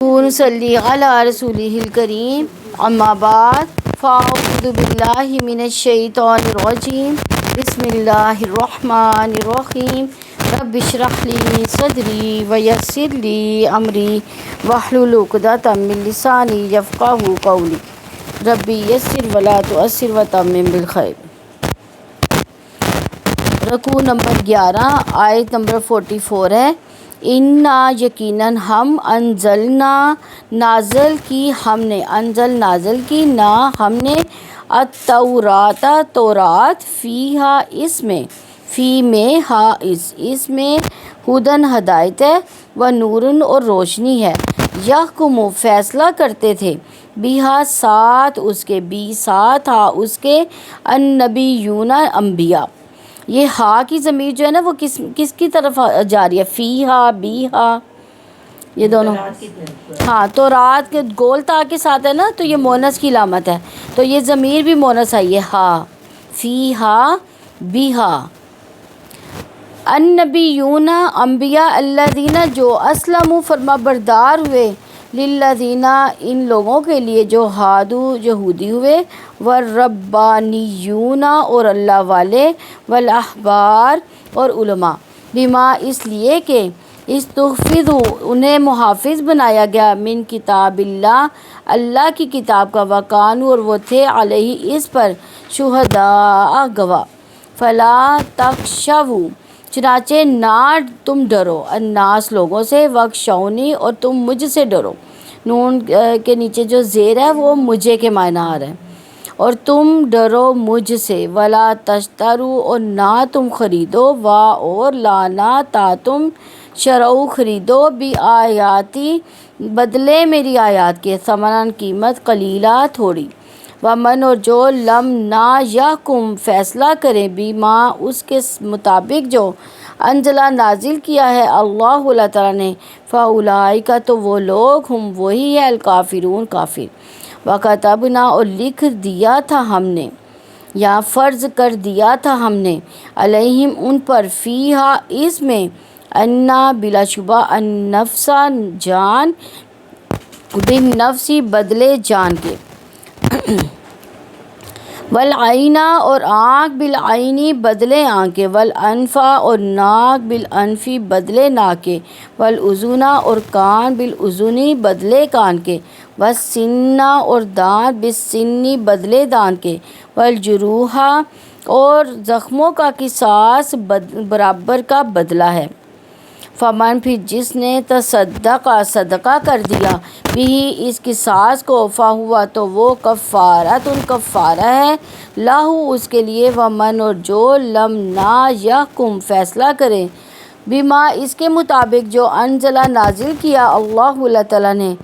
نصلی علی رسولہ الکریم اما بعد فاعوذ باللہ من الشیطان الرجیم بسم اللہ الرحمن الرحیم رب اشرح لی صدری ویسر لی امری واحلل عقدۃ من لسانی یفقہوا قولی ربی یسر ولا تعسر وتمم بالخیر۔ رکوع نمبر 11 آیت نمبر 44 ہے۔ انا یقیناً ہم انزلنا نازل کی نا ہم نے التورات تورات فیہا اس میں اس میں ہدن ہدایت ہے و نورن اور روشنی ہے۔ یحکم فیصلہ کرتے تھے بیہا ساتھ اس کے النبیون انبیاء۔ یہ ہا کی ضمیر جو ہے نا وہ کس کی طرف جا رہی ہے؟ فیہا بیہا یہ دونوں ہاں تورات کے گول تا کے ساتھ ہے نا، تو یہ مونس کی علامت ہے، تو یہ ضمیر بھی مونس آئی ہے ہا فیہا بیہا۔ النبیون انبیاء الذین جو اسلموا فرما بردار ہوئے للذین ان لوگوں کے لیے جو ہادو یہودی ہوئے، والربانیون اور اللہ والے، والاحبار اور علماء، بما اس لیے کہ استحفظوا انہیں محافظ بنایا گیا من کتاب اللہ کی کتاب کا، وکانوا اور وہ تھے علیہ اس پر شہداء گواہ۔ فلا تخشوا چنانچہ نہ تم ڈرو الناس لوگوں سے، واخشونی اور تم مجھ سے ڈرو۔ نون کے نیچے جو زیر ہے وہ مجھے کے معنی آ رہا ہے، اور تم ڈرو مجھ سے۔ ولا تشتروا اور نہ تم خریدو، وا اور لا نہ تا تم شرعو خریدو، بھی آیاتی بدلے میری آیات کے، ثمناً قیمت، قلیلہ تھوڑی۔ ومن اور جو لم نہ یحکم فیصلہ کرے بما اس کے مطابق جو انزلہ نازل کیا ہے اللہ تعالیٰ نے، فاولئک تو وہ لوگ ہم وہی ہے الکافرون کافر۔ وکتبنا اور لکھ دیا تھا ہم نے یا فرض کر دیا تھا ہم نے علیہم ان پر فیہا اس میں انا بلا شبہ النفس جان بالنفس بدلے جان کے، والعینہ اور آنکھ بالعینی بدلے آنکھ کے، والانفا اور ناک بالانفی بدلے ناک کے، والاذن اور کان بالاذنی بدلے کان کے، والسن اور دانت بالسن بدلے دانت کے، والجروح اور زخموں کا قصاص برابر کا بدلہ ہے۔ فمن پھر جس نے تصدق صدقہ کر دیا بھی اس قصاص کو، فہوا تو وہ کفارہ ہے لہو اس کے لیے، ومن اور جو لم نہ یحکم فیصلہ کرے بما اس کے مطابق جو انزلہ نازل کیا اللہ تعالیٰ نے،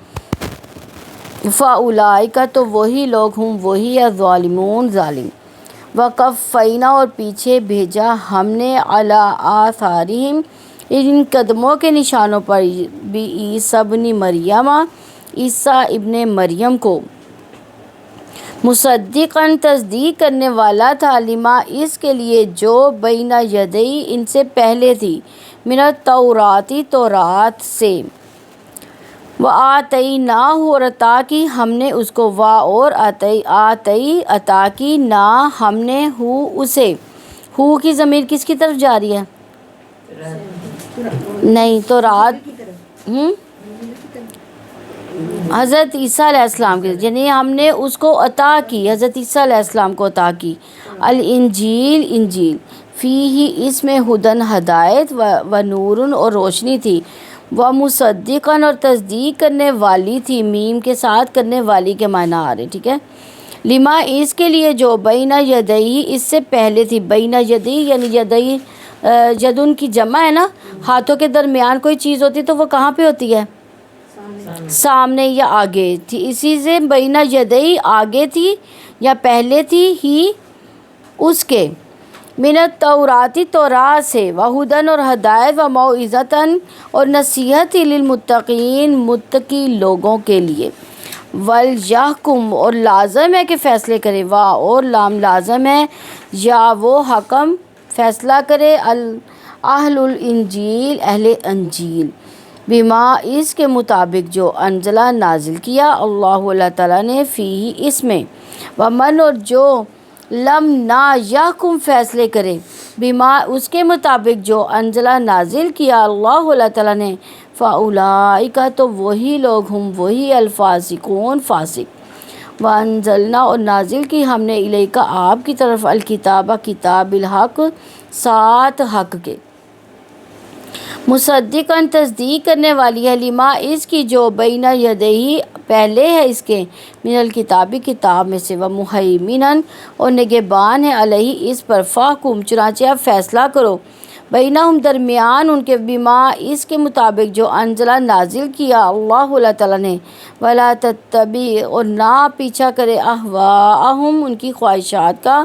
فاولئک تو وہی لوگ ہم وہی ہے ظالمون ظالم۔ وقفینا اور پیچھے بھیجا ہم نے علی آثارہم ان قدموں کے نشانوں پر بھی عیسیٰ ابن مریم عیسیٰ ابن مریم کو، مصدقاً تصدیق کرنے والا تھا، لما اس کے لیے جو بین یدی ان سے پہلے تھی، من التورات تورات سے، وآتیناہ اور عطا کی ہم نے اس کو، وا اور عطا کی نا ہم نے ہو اسے۔ ہو کی ضمیر کس کی طرف جا رہی ہے؟ نہیں تورات حضرت عیسیٰ علیہ السلام کے، یعنی ہم نے اس کو عطا کی، حضرت عیسیٰ علیہ السلام کو عطا کی۔ الانجیل انجیل فیہ اس میں ہدن ہدایت و نورن اور روشنی تھی، و مصدقاً اور تصدیق کرنے والی تھی، میم کے ساتھ کرنے والی کے معنی آ رہے، ٹھیک ہے۔ لما اس کے لیے جو بین یدی اس سے پہلے تھی، بین یدی یعنی یدی یدن کی جمع ہے نا، ہاتھوں کے درمیان کوئی چیز ہوتی تو وہ کہاں پہ ہوتی ہے؟ سامنے یا آگے تھی، اسی سے بین یدی آگے تھی یا پہلے تھی ہی اس کے، من التورات تورات سے، وہدن اور ہدایت، و موعظۃً اور نصیحت للمتقین متقی لوگوں کے لیے، ولیحکم اور لازم ہے کہ فیصلے کرے، وا اور لام لازم ہے، یا وہ حکم فیصلہ کرے، اہل الانجیل اہل انجیل، بما اس کے مطابق جو انزلہ نازل کیا اللہ اللہ تعالیٰ نے فی اس میں، ومن اور جو لم نہ یحکم فیصلے کرے، بما اس کے مطابق جو انزلہ نازل کیا اللہ اللہ تعالیٰ نے، فاولئک تو وہی لوگ ہم وہی الفاسقون فاسق۔ وانزلنا اور نازل کی ہم نے الیک آپ کی طرف الکتاب کتاب بالحق ساتھ حق کے، مصدقاً تصدیق کرنے والی ہے، لما اس کی جو بین یدیہ پہلے ہے اس کے، من الکتابی کتاب میں سے، ومہیمناً اور نگہبان ہے علیہ اس پر، فاحکم چنانچہ آپ فیصلہ کرو، بینہم درمیان ان کے، بما اس کے مطابق جو انزلہ نازل کیا اللہ اللہ تعالیٰ نے، ولا تتبع اور نہ پیچھا کرے، اہواءہم ان کی خواہشات کا،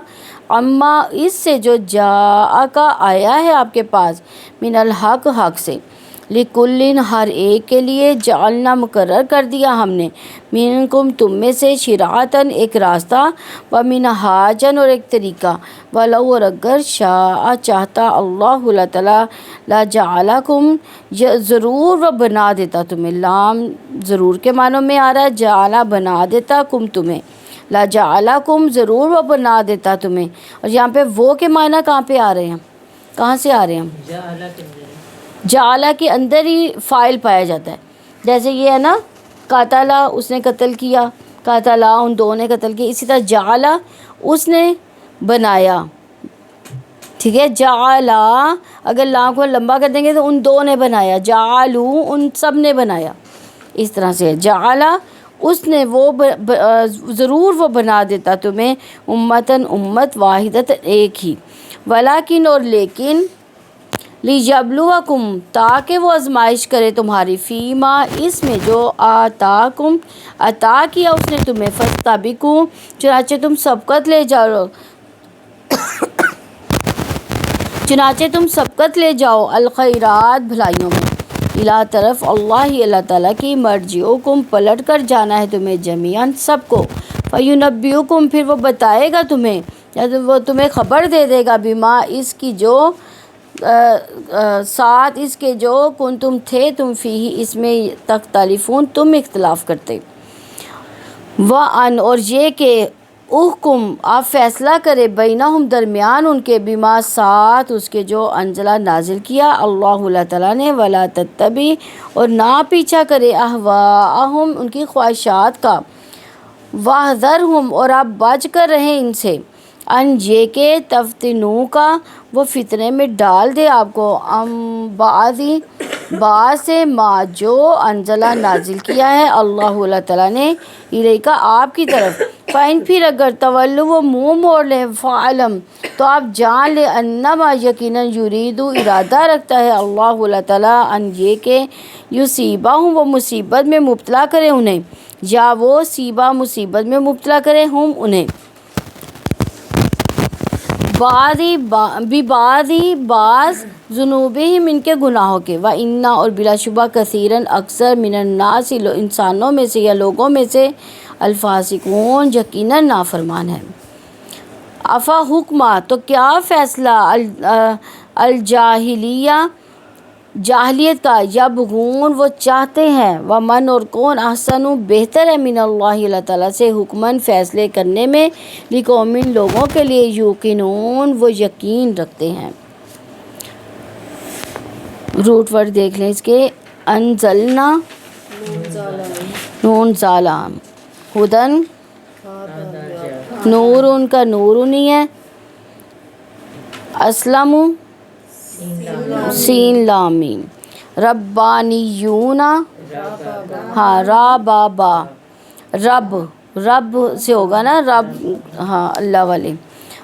اما اس سے جو جاءکا آیا ہے آپ کے پاس، من الحق حق سے، لکل ہر ایک کے لیے، جعلنا مقرر کر دیا ہم نے، منکم تم میں سے، شرعتاً ایک راستہ، ومنہاجاً اور ایک طریقہ، ولو اور اگر شاء چاہتا اللہ اللہ تعالیٰ، لجعلکم ضرور وہ بنا دیتا تمہیں، لام ضرور کے معنوں میں آ رہا ہے، جعلا بنا دیتا کم تمہیں، لجعلکم ضرور وہ بنا دیتا تمہیں، اور یہاں پہ وہ کے معنی کہاں پہ آ رہے ہیں، کہاں سے آ رہے ہیں؟ جعلا کے اندر ہی فاعل پایا جاتا ہے، جیسے یہ ہے نا قاتلا اس نے قتل کیا، قاتلا ان دو نے قتل کیا، اسی طرح جعلا اس نے بنایا، ٹھیک ہے، جعلا اگر لام کو لمبا کر دیں گے تو ان دو نے بنایا، جعلو ان سب نے بنایا، اس طرح سے جعلا اس نے وہ ضرور وہ بنا دیتا تمہیں، امتاً امت، واحدت ایک ہی، ولیکن اور لیکن، لیبلوکم تاکہ وہ آزمائش کرے تمہاری، فیما اس میں جو آتاکم عطا کیا اس نے تمہیں، فاستبقوا چنانچہ تم سبقت لے جاؤ، چنانچہ تم سبقت لے جاؤ، الخیرات بھلائیوں میں، الی طرف اللہ اللہ تعالیٰ کی، مرجعکم پلٹ کر جانا ہے تمہیں، جمیعاً سب کو، فینبئکم پھر وہ بتائے گا تمہیں، یا وہ تمہیں خبر دے دے گا، بما اس کی جو ساتھ اس کے جو کنتم تھے تم فیہ اس میں تختلفون تم اختلاف کرتے، وَأَنْ اور یہ کہ احکم آپ فیصلہ کرے، بینہم درمیان ان کے، بما ساتھ اس کے جو انزلہ نازل کیا اللہ اللہ تعالیٰ نے، ولا تتبع اور نہ پیچھا کرے، اہواءہم ان کی خواہشات کا، واحذرہم اور آپ بچ کر رہیں ان سے، ان یہ کہ تفتنو کا وہ فتنے میں ڈال دے آپ کو، بعض سے ما جو انزلہ نازل کیا ہے اللہ اللہ تعالیٰ نے، الیکا آپ کی طرف، فائن پھر اگر تولو وہ منہ موڑ لیں، فعلم تو آپ جان لے، انما یقیناً یریدو ارادہ رکھتا ہے اللہ اللہ تعالیٰ، ان یہ کہ یصیبہم وہ مصیبت میں مبتلا کرے انہیں، یا وہ صیبہ مصیبت میں مبتلا کرے ہم انہیں، بعض ذنوبہم ان کے گناہوں کے، وَإِنَّ اور بلا شبہ کثیراً اکثر، من الناس انسانوں میں سے یا لوگوں میں سے، الفاسقون یقیناً نافرمان ہیں، افا حکمہ تو کیا فیصلہ، الجاہلیہ جاہلیت کا، یبغون وہ چاہتے ہیں، ومن اور کون احسن بہتر ہے، من اللہ اللہ تعالیٰ سے، حکماً فیصلے کرنے میں، لقوم لوگوں کے لیے، یوقنون وہ یقین رکھتے ہیں۔ روٹ ورڈ دیکھ لیں اس کے، انزلنا نون زالا، ہدن نور ان کا نور نہیں ہے، اسلم سین لام میم، ربانیون ہاں را با با، رب رب سے ہوگا نا، رب ہاں اللہ والے،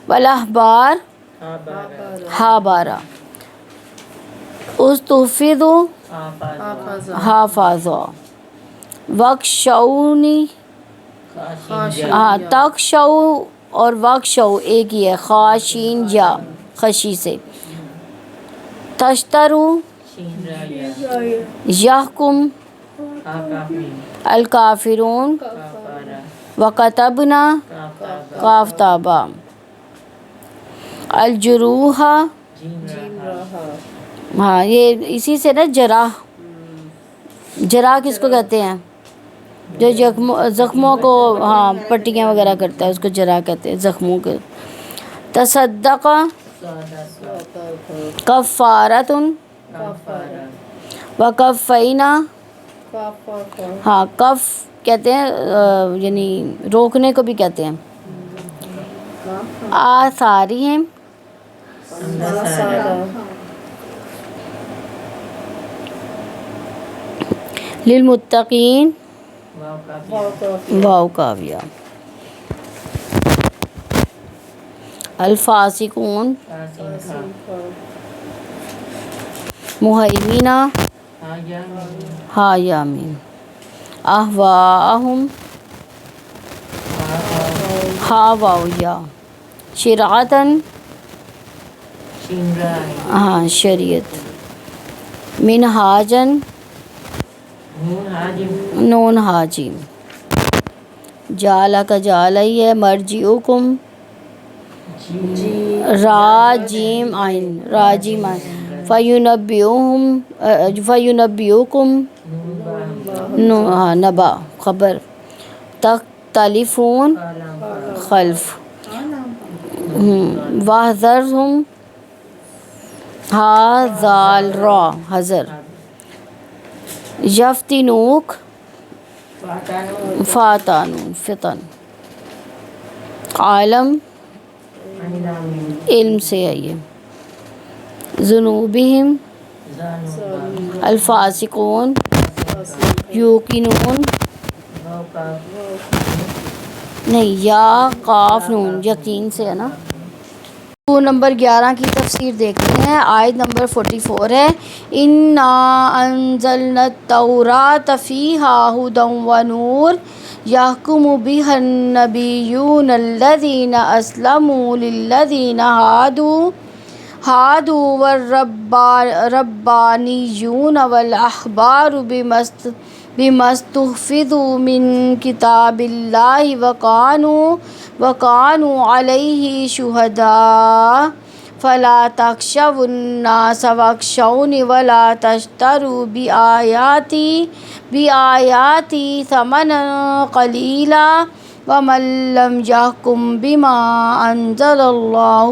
والاحبار ہا بارہ، استحفظ حافظا، وخشونی ہاں تخشو اور وخشو ایک ہی ہے، خاشین یا خشی سے، تشترو یحکم الکافرون، وکتبنا قاف تابا، الجروح ہاں یہ اسی سے نا جراح جراح کس کو کہتے ہیں؟ جو زخموں کو ہاں پٹیاں وغیرہ کرتا ہے اس کو جراح کہتے ہیں، زخموں کے۔ تصدق کفارتن وکفینا، ہاں کف کہتے ہیں یعنی روکنے کو بھی کہتے ہیں، آثارہم للمتقین، واو کاویہ، الفاسقون مہیمینہ، ہا یامین، اہواءہم، ہا واو یا، شرعتن، ہاں شریعت، منہاجن، نون حاجیم، جالا کا جالا ہی ہے، مرجعکم، راجیم عین، راجیم عین، فینبئکم، نبا خبر، تختلفون خلف، واحذرہم، ہا ذال را حذر، یفتنوک، فاتانون فتن، عالم علم سے آئیے، ذنوبہم الفاسقون، یوقنون، نہیں یا قاف نون یقین سے ہے نا۔ نمبر 11 کی تفسیر دیکھتے ہیں، آیت نمبر 44 ہے، اِنَّا أَنزَلْنَا التَّوْرَاةَ فِيهَا هُدًى وَنُورٌ يَحْكُمُ بِهَا النَّبِيُّونَ الَّذِينَ أَسْلَمُوا لِلَّذِينَ هادوا والربانيون والأحبار بما استحفظوا من كتاب الله وكانوا عليه شهداء فلا تخشوا الناس واخشوني ولا تشتروا بآياتي ثمنا قليلا ومن لم يحكم بما أنزل الله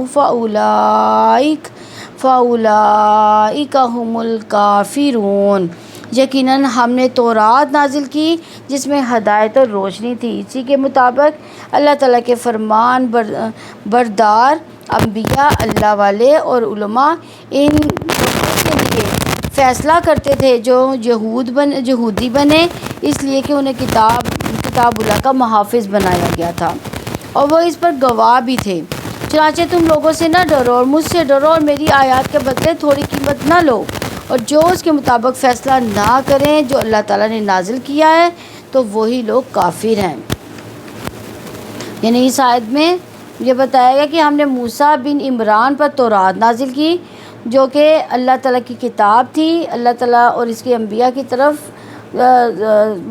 فأولئك هم الكافرون۔ یقیناً ہم نے تورات نازل کی جس میں ہدایت اور روشنی تھی، اسی کے مطابق اللہ تعالیٰ کے فرمان بردار انبیاء، اللہ والے اور علماء ان لوگوں کے لیے فیصلہ کرتے تھے جو یہودی بنے، اس لیے کہ انہیں کتاب اللہ کا محافظ بنایا گیا تھا اور وہ اس پر گواہ بھی تھے۔ چنانچہ تم لوگوں سے نہ ڈرو اور مجھ سے ڈرو اور میری آیات کے بدلے تھوڑی قیمت نہ لو، اور جو اس کے مطابق فیصلہ نہ کریں جو اللہ تعالیٰ نے نازل کیا ہے تو وہی لوگ کافر ہیں۔ یعنی اس آیت میں یہ بتایا گیا کہ ہم نے موسیٰ بن عمران پر تورات نازل کی جو کہ اللہ تعالیٰ کی کتاب تھی، اللہ تعالیٰ اور اس کے انبیاء کی طرف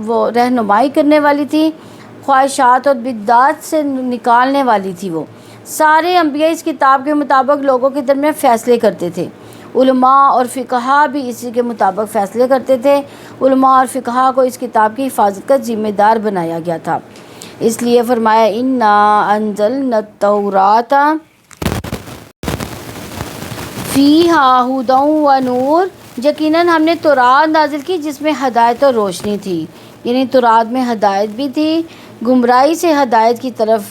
وہ رہنمائی کرنے والی تھی، خواہشات اور بدعات سے نکالنے والی تھی۔ وہ سارے انبیاء اس کتاب کے مطابق لوگوں کے درمیان فیصلے کرتے تھے، علماء اور فقہا بھی اسی کے مطابق فیصلے کرتے تھے۔ علماء اور فقہا کو اس کتاب کی حفاظت کا ذمہ دار بنایا گیا تھا، اس لیے فرمایا اِنَّا أَنزَلْنَا التَّوْرَاةَ فِيهَا هُدًى وَنُورٌ، یقیناً ہم نے تورات نازل کی جس میں ہدایت اور روشنی تھی، یعنی تورات میں ہدایت بھی تھی، گمراہی سے ہدایت کی طرف۔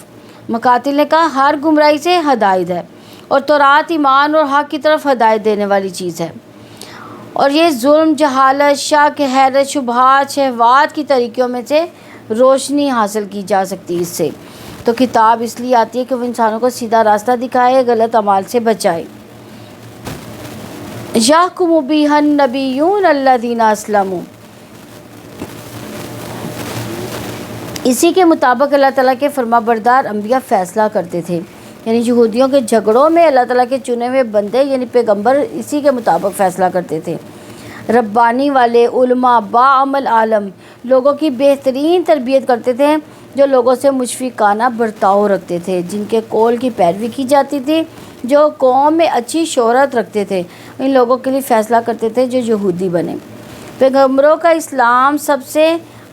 مقاتل نے کہا ہر گمراہی سے ہدایت ہے، اور تورات ایمان اور حق کی طرف ہدایت دینے والی چیز ہے، اور یہ ظلم، جہالت، شک، حیرت، شبہات، شہوات کی طریقوں میں سے روشنی حاصل کی جا سکتی اس سے۔ تو کتاب اس لیے آتی ہے کہ وہ انسانوں کو سیدھا راستہ دکھائے، غلط اعمال سے بچائے۔ یحکم بہا النبیون الذین اسلموا، اسی کے مطابق اللہ تعالیٰ کے فرما بردار انبیاء فیصلہ کرتے تھے، یعنی یہودیوں کے جھگڑوں میں اللہ تعالیٰ کے چنے ہوئے بندے یعنی پیغمبر اسی کے مطابق فیصلہ کرتے تھے۔ ربانی والے علماء باعمل عالم لوگوں کی بہترین تربیت کرتے تھے، جو لوگوں سے مشفقانہ برتاؤ رکھتے تھے، جن کے قول کی پیروی کی جاتی تھی، جو قوم میں اچھی شہرت رکھتے تھے، ان لوگوں کے لیے فیصلہ کرتے تھے جو یہودی بنے۔ پیغمبروں کا اسلام سب سے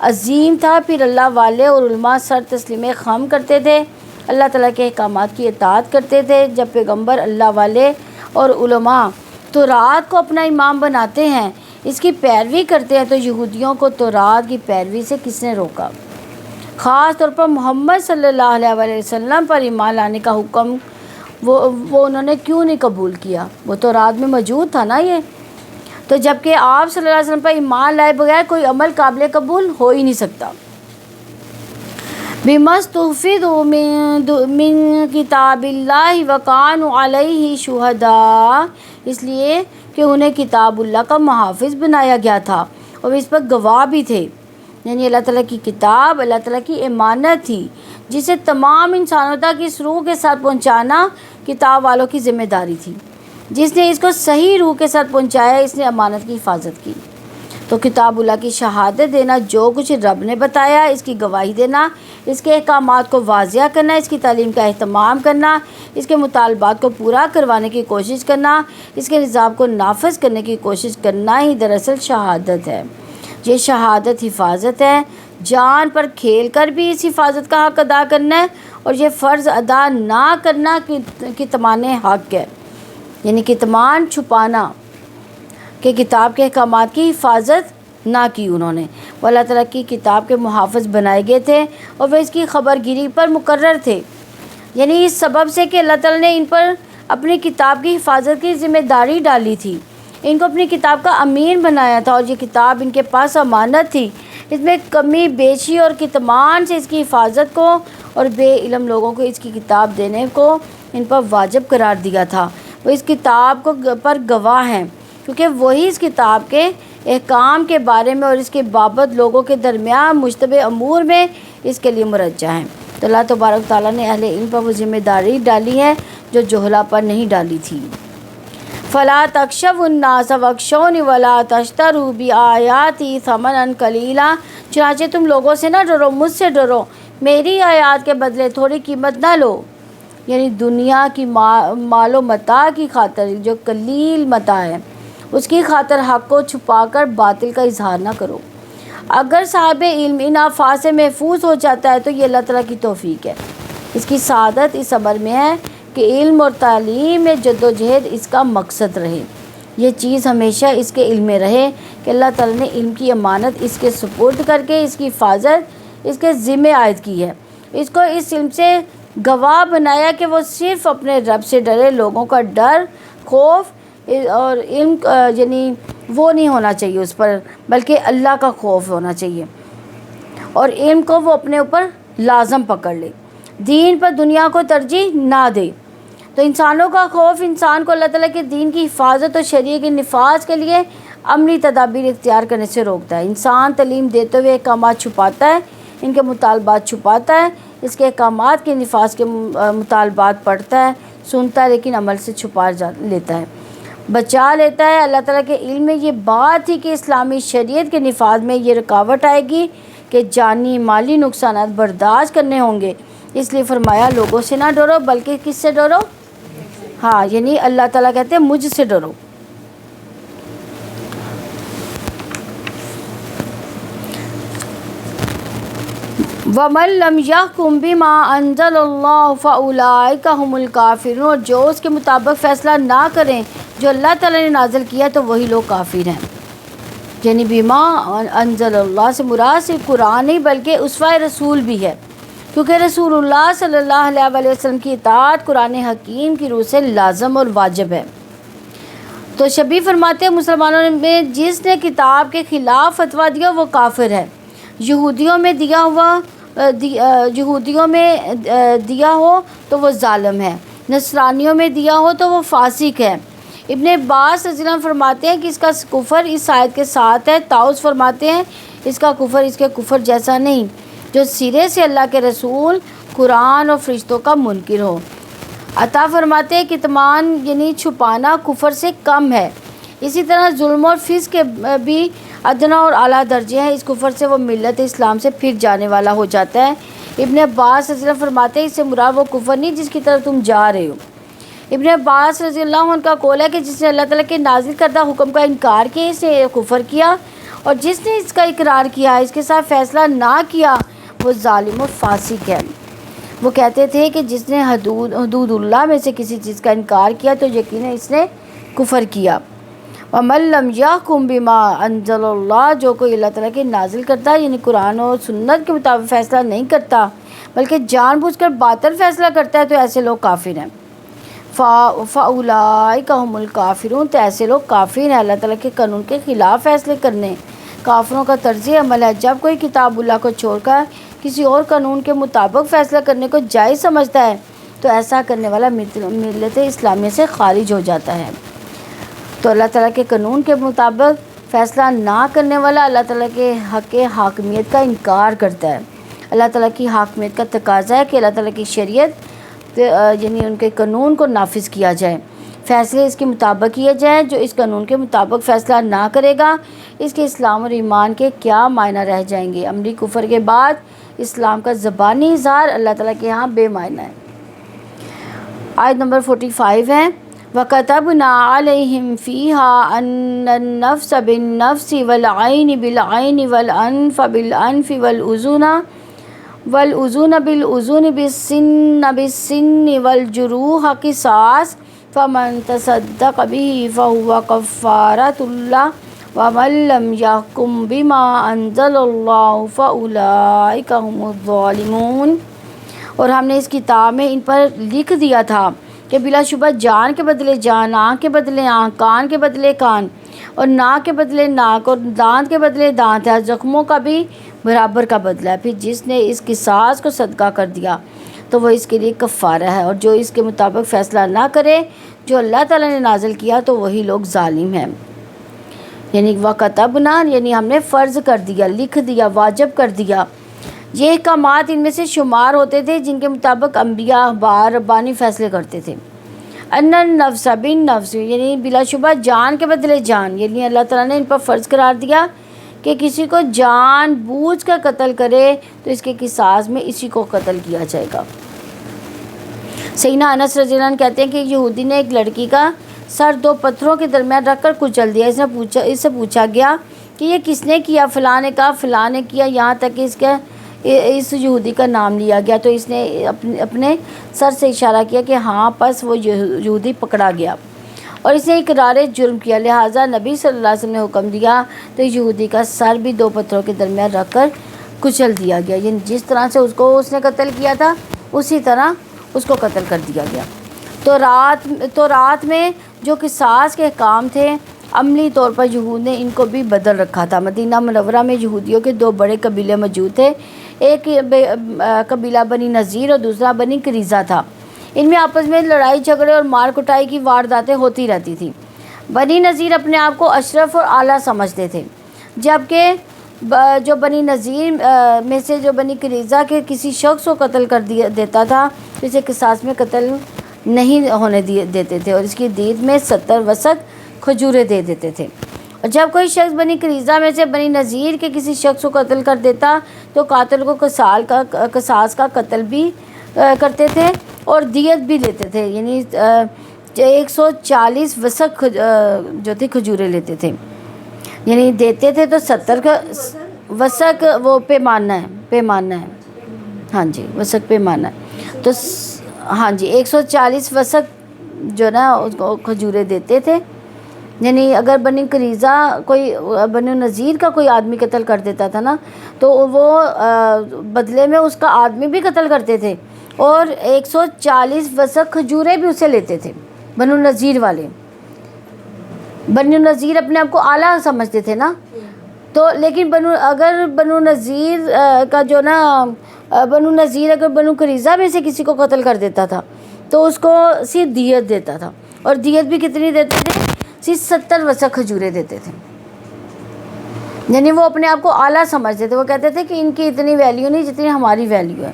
عظیم تھا، پھر اللہ والے اور علماء سر تسلیم خم کرتے تھے، اللہ تعالیٰ کے احکامات کی اطاعت کرتے تھے۔ جب پیغمبر، اللہ والے اور علماء تورات کو اپنا امام بناتے ہیں، اس کی پیروی کرتے ہیں، تو یہودیوں کو تورات کی پیروی سے کس نے روکا؟ خاص طور پر محمد صلی اللہ علیہ وسلم پر ایمان لانے کا حکم وہ انہوں نے کیوں نہیں قبول کیا؟ وہ تورات میں موجود تھا نا یہ۔ تو جب کہ آپ صلی اللہ علیہ وسلم پر ایمان لائے بغیر کوئی عمل قابل قبول ہو ہی نہیں سکتا۔ بِمَسْتُحْفِظُوا مِن کتاب اللہ وَكَانُوا عَلَيْهِ شُهَدَاءَ، اس لیے کہ انہیں کتاب اللہ کا محافظ بنایا گیا تھا اور اس پر گواہ بھی تھے۔ یعنی اللہ تعالیٰ کی کتاب اللہ تعالیٰ کی امانت تھی، جسے تمام انسانوں تک اس روح کے ساتھ پہنچانا کتاب والوں کی ذمہ داری تھی۔ جس نے اس کو صحیح روح کے ساتھ پہنچایا، اس نے امانت کی حفاظت کی۔ تو کتاب اللہ کی شہادت دینا، جو کچھ رب نے بتایا اس کی گواہی دینا، اس کے احکامات کو واضح کرنا، اس کی تعلیم کا اہتمام کرنا، اس کے مطالبات کو پورا کروانے کی کوشش کرنا، اس کے نظام کو نافذ کرنے کی کوشش کرنا ہی دراصل شہادت ہے۔ یہ شہادت حفاظت ہے، جان پر کھیل کر بھی اس حفاظت کا حق ادا کرنا ہے، اور یہ فرض ادا نہ کرنا کتمان حق ہے، یعنی کتمان چھپانا کہ کتاب کے احکامات کی حفاظت نہ کی انہوں نے۔ وہ اللہ تعالیٰ کی کتاب کے محافظ بنائے گئے تھے اور وہ اس کی خبر گیری پر مقرر تھے، یعنی اس سبب سے کہ اللہ تعالیٰ نے ان پر اپنی کتاب کی حفاظت کی ذمہ داری ڈالی تھی، ان کو اپنی کتاب کا امین بنایا تھا، اور یہ کتاب ان کے پاس امانت تھی۔ اس میں کمی بیشی اور کتمان سے اس کی حفاظت کو اور بے علم لوگوں کو اس کی کتاب دینے کو ان پر واجب قرار دیا تھا۔ وہ اس کتاب پر گواہ ہیں، کیونکہ وہی اس کتاب کے احکام کے بارے میں اور اس کے بابت لوگوں کے درمیان مشتبہ امور میں اس کے لیے مرجع ہیں۔ تو اللہ تبارک تعالیٰ نے اہل علم پر وہ ذمہ داری ڈالی ہے جو جہلا پر نہیں ڈالی تھی۔ فَلَا تَخْشَوُا النَّاسَ وَاخْشَوْنِ وَلَا تَشْتَرُوا بِآيَاتِي ثَمَنًا قَلِيلًا، چنانچہ تم لوگوں سے نہ ڈرو، مجھ سے ڈرو، میری آیات کے بدلے تھوڑی قیمت نہ لو، یعنی دنیا کی مال و متاع کی خاطر، جو قلیل متاع ہے اس کی خاطر حق کو چھپا کر باطل کا اظہار نہ کرو۔ اگر صاحب علم ان آفات سے محفوظ ہو جاتا ہے تو یہ اللہ تعالیٰ کی توفیق ہے۔ اس کی سعادت اس عمر میں ہے کہ علم اور تعلیم میں جد و جہد اس کا مقصد رہے۔ یہ چیز ہمیشہ اس کے علم میں رہے کہ اللہ تعالیٰ نے علم کی امانت اس کے سپرد کر کے اس کی حفاظت اس کے ذمہ عائد کی ہے، اس کو اس علم سے گواہ بنایا کہ وہ صرف اپنے رب سے ڈرے۔ لوگوں کا ڈر، خوف اور علم یعنی وہ نہیں ہونا چاہیے اس پر، بلکہ اللہ کا خوف ہونا چاہیے، اور علم کو وہ اپنے اوپر لازم پکڑ لے، دین پر دنیا کو ترجیح نہ دے۔ تو انسانوں کا خوف انسان کو اللہ تعالیٰ کے دین کی حفاظت اور شریعت کے نفاذ کے لیے عملی تدابیر اختیار کرنے سے روکتا ہے۔ انسان تعلیم دیتے ہوئے احکامات چھپاتا ہے، ان کے مطالبات چھپاتا ہے، اس کے احکامات کے نفاذ کے مطالبات پڑھتا ہے، سنتا ہے، لیکن عمل سے چھپا لیتا ہے، بچا لیتا ہے۔ اللہ تعالیٰ کے علم میں یہ بات تھی کہ اسلامی شریعت کے نفاذ میں یہ رکاوٹ آئے گی کہ جانی مالی نقصانات برداشت کرنے ہوں گے، اس لیے فرمایا لوگوں سے نہ ڈرو بلکہ کس سے ڈرو؟ ہاں، یعنی اللہ تعالیٰ کہتے ہیں مجھ سے ڈرو۔ وَمَن لَّمْ يَحْكُم بِمَا أَنزَلَ اللَّهُ فَأُولَٰئِكَ هُمُ الْكَافِرُونَ، اور جو اس کے مطابق فیصلہ نہ کریں جو اللہ تعالیٰ نے نازل کیا تو وہی لوگ کافر ہیں۔ یعنی بما انزل اللہ سے مراد صرف قرآن نہیں بلکہ اسوہ رسول بھی ہے، کیونکہ رسول اللہ صلی اللہ علیہ وسلم کی اطاعت قرآن حکیم کی روح سے لازم اور واجب ہے۔ تو شبیہ فرماتے ہیں مسلمانوں میں جس نے کتاب کے خلاف فتویٰ دیا وہ کافر ہے، یہودیوں میں دیا ہو تو وہ ظالم ہے، نصرانیوں میں دیا ہو تو وہ فاسق ہے۔ ابن عباس رضی اللہ عنہ فرماتے ہیں کہ اس کا کفر اس آیت کے ساتھ ہے۔ طاؤس فرماتے ہیں اس کا کفر اس کے کفر جیسا نہیں جو سرے سے اللہ کے رسول، قرآن اور فرشتوں کا منکر ہو۔ عطا فرماتے ہیں کتمان یعنی چھپانا کفر سے کم ہے۔ اسی طرح ظلم اور فسق کے بھی ادنا اور اعلیٰ درجے ہیں، اس کفر سے وہ ملت اسلام سے پھر جانے والا ہو جاتا ہے۔ ابن عباس رضی اللہ عنہ فرماتے ہیں اس سے مراد وہ کفر نہیں جس کی طرف تم جا رہے ہو۔ ابن عباس رضی اللہ عنہ کا قول ہے کہ جس نے اللہ تعالیٰ کے نازل کردہ حکم کا انکار کیا اس نے کفر کیا، اور جس نے اس کا اقرار کیا، اس کے ساتھ فیصلہ نہ کیا، وہ ظالم و فاسق ہے۔ وہ کہتے تھے کہ جس نے حدود اللہ میں سے کسی چیز کا انکار کیا تو یقیناً اس نے کفر کیا۔ وَمَن لَّمْ يَحْكُم بِمَا أَنزَلَ اللَّهُ، جو کوئی اللہ تعالیٰ کے نازل کرتا ہے یعنی قرآن اور سنت کے مطابق فیصلہ نہیں کرتا بلکہ جان بوجھ کر باطل فیصلہ کرتا ہے، تو ایسے لوگ کافر ہیں۔ فَأُولَٰئِکَ هُمُ الْکَافِرُونَ، تو ایسے لوگ کافر ہیں۔ اللہ تعالیٰ کے قانون کے خلاف فیصلے کرنے کافروں کا طرز عمل ہے۔ جب کوئی کتاب اللہ کو چھوڑ کر کسی اور قانون کے مطابق فیصلہ کرنے کو جائز سمجھتا ہے تو ایسا کرنے والا ملت اسلامیہ سے خارج ہو جاتا ہے۔ تو اللہ تعالیٰ کے قانون کے مطابق فیصلہ نہ کرنے والا اللہ تعالیٰ کے حق حاکمیت کا انکار کرتا ہے۔ اللہ تعالیٰ کی حاکمیت کا تقاضا ہے کہ اللہ تعالیٰ کی شریعت یعنی ان کے قانون کو نافذ کیا جائے، فیصلے اس کے مطابق کیے جائیں۔ جو اس قانون کے مطابق فیصلہ نہ کرے گا، اس کے اسلام اور ایمان کے کیا معنی رہ جائیں گے؟ عملی کفر کے بعد اسلام کا زبانی اظہار اللہ تعالیٰ کے ہاں بے معنی ہے۔ آیت نمبر 45 ہے، وَكَتَبْنَا عَلَيْهِمْ فِيهَا أَنَّ النَّفْسَ بِالنَّفْسِ وَالْعَيْنَ بِالْعَيْنِ وَالْأَنْفَ بِالْأَنْفِ وَالْأُذُنَ بِالْأُذُنِ بِالسِّنَّ بِالسِّنِّ وَالْجُرُوحَ قِصَاصٌ فَمَن تَصَدَّقَ بِهِ فَهُوَ كَفَّارَةٌ لَهُ وَمَن لَّمْ يَحْكُم بِمَا أَنزَلَ اللَّهُ فَأُولَٰئِکَ هُمُ الظَّالِمُونَ۔ اور ہم نے اس کتاب میں ان پر لکھ دیا تھا کہ بلا شبہ جان کے بدلے جان، آنکھ کے بدلے آنکھ، کان کے بدلے کان، اور ناک کے بدلے ناک، اور دانت کے بدلے دانت ہے، زخموں کا بھی برابر کا بدلہ ہے۔ پھر جس نے اس قصاص کو صدقہ کر دیا تو وہ اس کے لیے کفارہ ہے، اور جو اس کے مطابق فیصلہ نہ کرے جو اللہ تعالیٰ نے نازل کیا تو وہی لوگ ظالم ہیں۔ یعنی وَكَتَبْنَا یعنی ہم نے فرض کر دیا، لکھ دیا، واجب کر دیا۔ یہ احکامات ان میں سے شمار ہوتے تھے جن کے مطابق انبیاء، احبار، ربانی فیصلے کرتے تھے۔ ان النفس بالنفس یعنی بلا شبہ جان کے بدلے جان، یعنی اللہ تعالیٰ نے ان پر فرض قرار دیا کہ کسی کو جان بوجھ کر قتل کرے تو اس کے قصاص میں اسی کو قتل کیا جائے گا۔ سیدنا انس رضی اللہ عنہ کہتے ہیں کہ یہودی نے ایک لڑکی کا سر دو پتھروں کے درمیان رکھ کر کچل دیا۔ اس سے پوچھا گیا کہ یہ کس نے کیا؟ فلاں نے کہا فلاں نے کیا، یہاں تک کہ اس یہودی کا نام لیا گیا تو اس نے اپنے سر سے اشارہ کیا کہ ہاں، پس وہ یہودی پکڑا گیا اور اس نے اقرار جرم کیا، لہٰذا نبی صلی اللہ علیہ وسلم نے حکم دیا تو یہودی کا سر بھی دو پتھروں کے درمیان رکھ کر کچل دیا گیا۔ یعنی جس طرح سے اس نے قتل کیا تھا اسی طرح اس کو قتل کر دیا گیا۔ تو رات میں جو قصاص کے احکام تھے عملی طور پر یہود نے ان کو بھی بدل رکھا تھا۔ مدینہ منورہ میں یہودیوں کے دو بڑے قبیلے موجود تھے، ایک قبیلہ بنی نذیر اور دوسرا بنی قریظہ تھا۔ ان میں آپس میں لڑائی جھگڑے اور مار کٹائی کی وارداتیں ہوتی رہتی تھیں۔ بنی نذیر اپنے آپ کو اشرف اور اعلیٰ سمجھتے تھے، جبکہ جو بنی نذیر میں سے جو بنی قریظہ کے کسی شخص کو قتل کر دیتا تھا تو اسے قصاص میں قتل نہیں ہونے دیتے تھے اور اس کی دید میں 70 وسق کھجوریں دے دیتے تھے۔ اور جب کوئی شخص بنی قریظہ میں سے بنی نذیر کے کسی شخص کو قتل کر دیتا تو قاتل کو قصاص کا قتل بھی کرتے تھے اور دیت بھی لیتے تھے، یعنی 140 وسق جو تھی کھجوریں لیتے تھے، یعنی دیتے تھے تو 70 کا وسق وہ پیمانہ ہے ہاں جی، وسق پیمانہ ہے تو ہاں جی 140 وسق جو نا اس کو کھجوریں دیتے تھے۔ یعنی اگر بنی قریظہ کوئی بنی نذیر کا کوئی آدمی قتل کر دیتا تھا نا تو وہ بدلے میں اس کا آدمی بھی قتل کرتے تھے اور 140 وسق کھجوریں بھی اسے لیتے تھے بنو نذیر والے۔ بنو نذیر اپنے آپ کو اعلیٰ سمجھتے تھے نا، تو لیکن اگر بنو نذیر کا جو نا بنو نذیر اگر بنو قریظہ میں سے کسی کو قتل کر دیتا تھا تو اس کو صرف دیت دیتا تھا، اور دیت بھی کتنی دیتے تھے؟ صرف 70 وسق کھجوریں دیتے تھے۔ یعنی وہ اپنے آپ کو اعلیٰ سمجھتے تھے، وہ کہتے تھے کہ ان کی اتنی ویلیو نہیں جتنی ہماری ویلیو ہے۔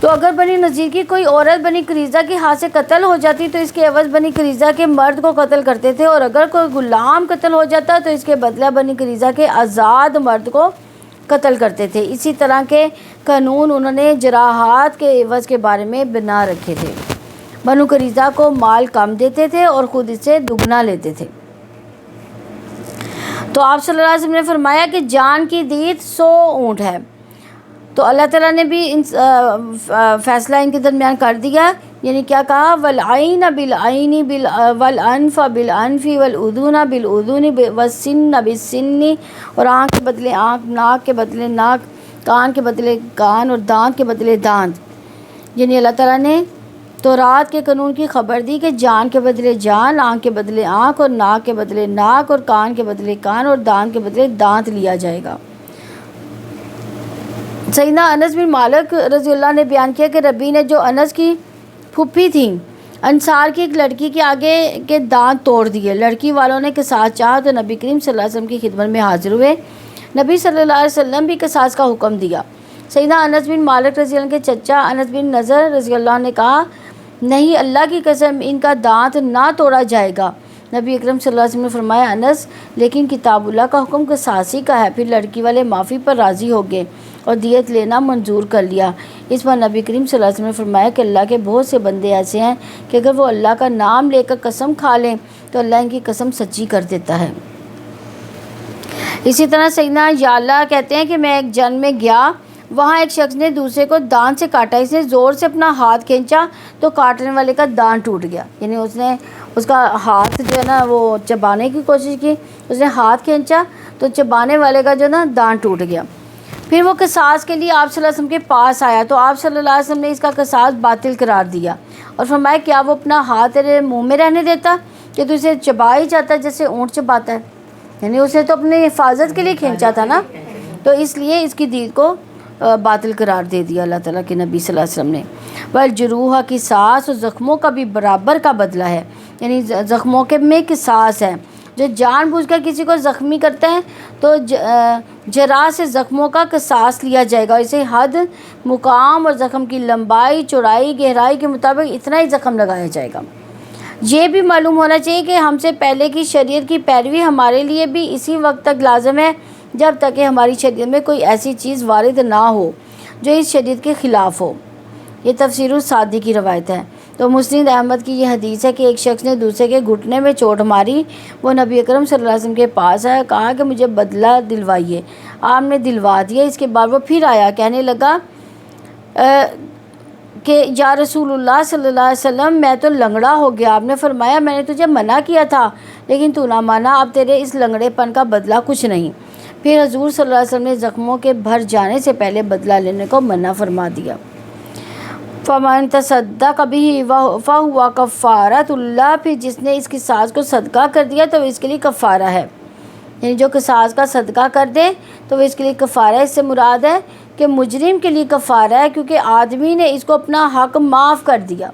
تو اگر بنی نذیر کی کوئی عورت بنی قریظہ کے ہاتھ سے قتل ہو جاتی تو اس کے عوض بنی قریظہ کے مرد کو قتل کرتے تھے، اور اگر کوئی غلام قتل ہو جاتا تو اس کے بدلہ بنی قریظہ کے آزاد مرد کو قتل کرتے تھے۔ اسی طرح کے قانون انہوں نے جراحات کے عوض کے بارے میں بنا رکھے تھے۔ بنو قریظہ کو مال کم دیتے تھے اور خود اسے دگنا لیتے تھے۔ تو آپ صلی اللہ علیہ وسلم نے فرمایا کہ جان کی دید 100 اونٹ ہے. تو اللہ تعالیٰ نے بھی فیصلہ ان کے درمیان کر دیا. یعنی کیا کہا؟ والعین بالعین والانف بالانف والاذن بالاذن والسن بالسن، اور آنکھ کے بدلے آنکھ، ناک کے بدلے ناک، کان کے بدلے کان، اور دانت کے بدلے دانت. یعنی اللہ تعالیٰ نے تورات کے قانون کی خبر دی کہ جان کے بدلے جان، آنکھ کے بدلے آنکھ، اور ناک کے بدلے ناک، اور کان کے بدلے کان، اور دانت کے بدلے دانت لیا جائے گا. سیدنا انس بن مالک رضی اللہ نے بیان کیا کہ ربی نے جو انس کی پھوپھی تھیں انصار کی ایک لڑکی کے آگے کے دانت توڑ دیے. لڑکی والوں نے قصاص چاہا تو نبی کریم صلی اللہ علیہ وسلم کی خدمت میں حاضر ہوئے. نبی صلی اللہ علیہ وسلم بھی قصاص کا حکم دیا. سیدنا انس بن مالک رضی اللہ کے چچا انس بن نضر رضی اللہ نے کہا نہیں، اللہ کی قسم ان کا دانت نہ توڑا جائے گا. نبی اکرم صلی اللہ علیہ وسلم نے فرمایا انس، لیکن کتاب اللہ کا حکم قصاصی کا ہے. پھر لڑکی والے معافی پر راضی ہو گئے اور دیت لینا منظور کر لیا. اس پر نبی کریم صلی اللہ علیہ وسلم نے فرمایا کہ اللہ کے بہت سے بندے ایسے ہیں کہ اگر وہ اللہ کا نام لے کر قسم کھا لیں تو اللہ ان کی قسم سچی کر دیتا ہے. اسی طرح سیدنا یعلا کہتے ہیں کہ میں ایک جنگ میں گیا، وہاں ایک شخص نے دوسرے کو دانت سے کاٹا. اس نے زور سے اپنا ہاتھ کھینچا تو کاٹنے والے کا دانت ٹوٹ گیا. یعنی اس نے اس کا ہاتھ جو ہے نا وہ چبانے کی کوشش کی، اس نے ہاتھ کھینچا تو چبانے والے کا جو ہے نا دانت ٹوٹ گیا. پھر وہ قصاص کے لیے آپ صلی اللہ علیہ وسلم کے پاس آیا تو آپ صلی اللہ علیہ وسلم نے اس کا قصاص باطل قرار دیا اور فرمایا کیا وہ اپنا ہاتھ تیرے منہ میں رہنے دیتا کہ تو اسے چبا ہی جاتا جیسے اونٹ چباتا ہے. یعنی اسے تو اپنی حفاظت کے لیے کھینچا تھا نا، تو اس لیے اس کی دید کو باطل قرار دے دیا اللہ تعالیٰ کے نبی صلی اللہ علیہ وسلم نے. والجروح قصاص، اور زخموں کا بھی برابر کا بدلہ ہے. یعنی زخموں کے میں قصاص ہے. جو جان بوجھ کر کسی کو زخمی کرتے ہیں تو جراح سے زخموں کا قصاص لیا جائے گا. اسے حد، مقام اور زخم کی لمبائی، چوڑائی، گہرائی کے مطابق اتنا ہی زخم لگایا جائے گا. یہ بھی معلوم ہونا چاہیے کہ ہم سے پہلے کی شریعت کی پیروی ہمارے لیے بھی اسی وقت تک لازم ہے جب تک کہ ہماری شریعت میں کوئی ایسی چیز وارد نہ ہو جو اس شریعت کے خلاف ہو. یہ تفسیر الصادی کی روایت ہے. تو مسند احمد کی یہ حدیث ہے کہ ایک شخص نے دوسرے کے گھٹنے میں چوٹ ماری. وہ نبی اکرم صلی اللہ علیہ وسلم کے پاس آیا، کہا کہ مجھے بدلہ دلوائیے. آپ نے دلوا دیا. اس کے بعد وہ پھر آیا، کہنے لگا کہ یا رسول اللہ صلی اللہ علیہ وسلم میں تو لنگڑا ہو گیا. آپ نے فرمایا میں نے تجھے منع کیا تھا لیکن تو نہ مانا، اب تیرے اس لنگڑے پن کا بدلہ کچھ نہیں. پھر حضور صلی اللہ علیہ وسلم نے زخموں کے بھر جانے سے پہلے بدلہ لینے کو منع فرما دیا. فَمَن تَصَدَّقَ بِهِ فَهُوَ كَفَّارَةٌ اللَّهِ، پھر جس نے اس قصاص کو صدقہ کر دیا تو اس کے لیے کفارہ ہے. یعنی جو قصاص کا صدقہ کر دے تو وہ اس کے لیے کفارہ ہے. اس سے مراد ہے کہ مجرم کے لیے کفارہ ہے کیونکہ آدمی نے اس کو اپنا حق معاف کر دیا.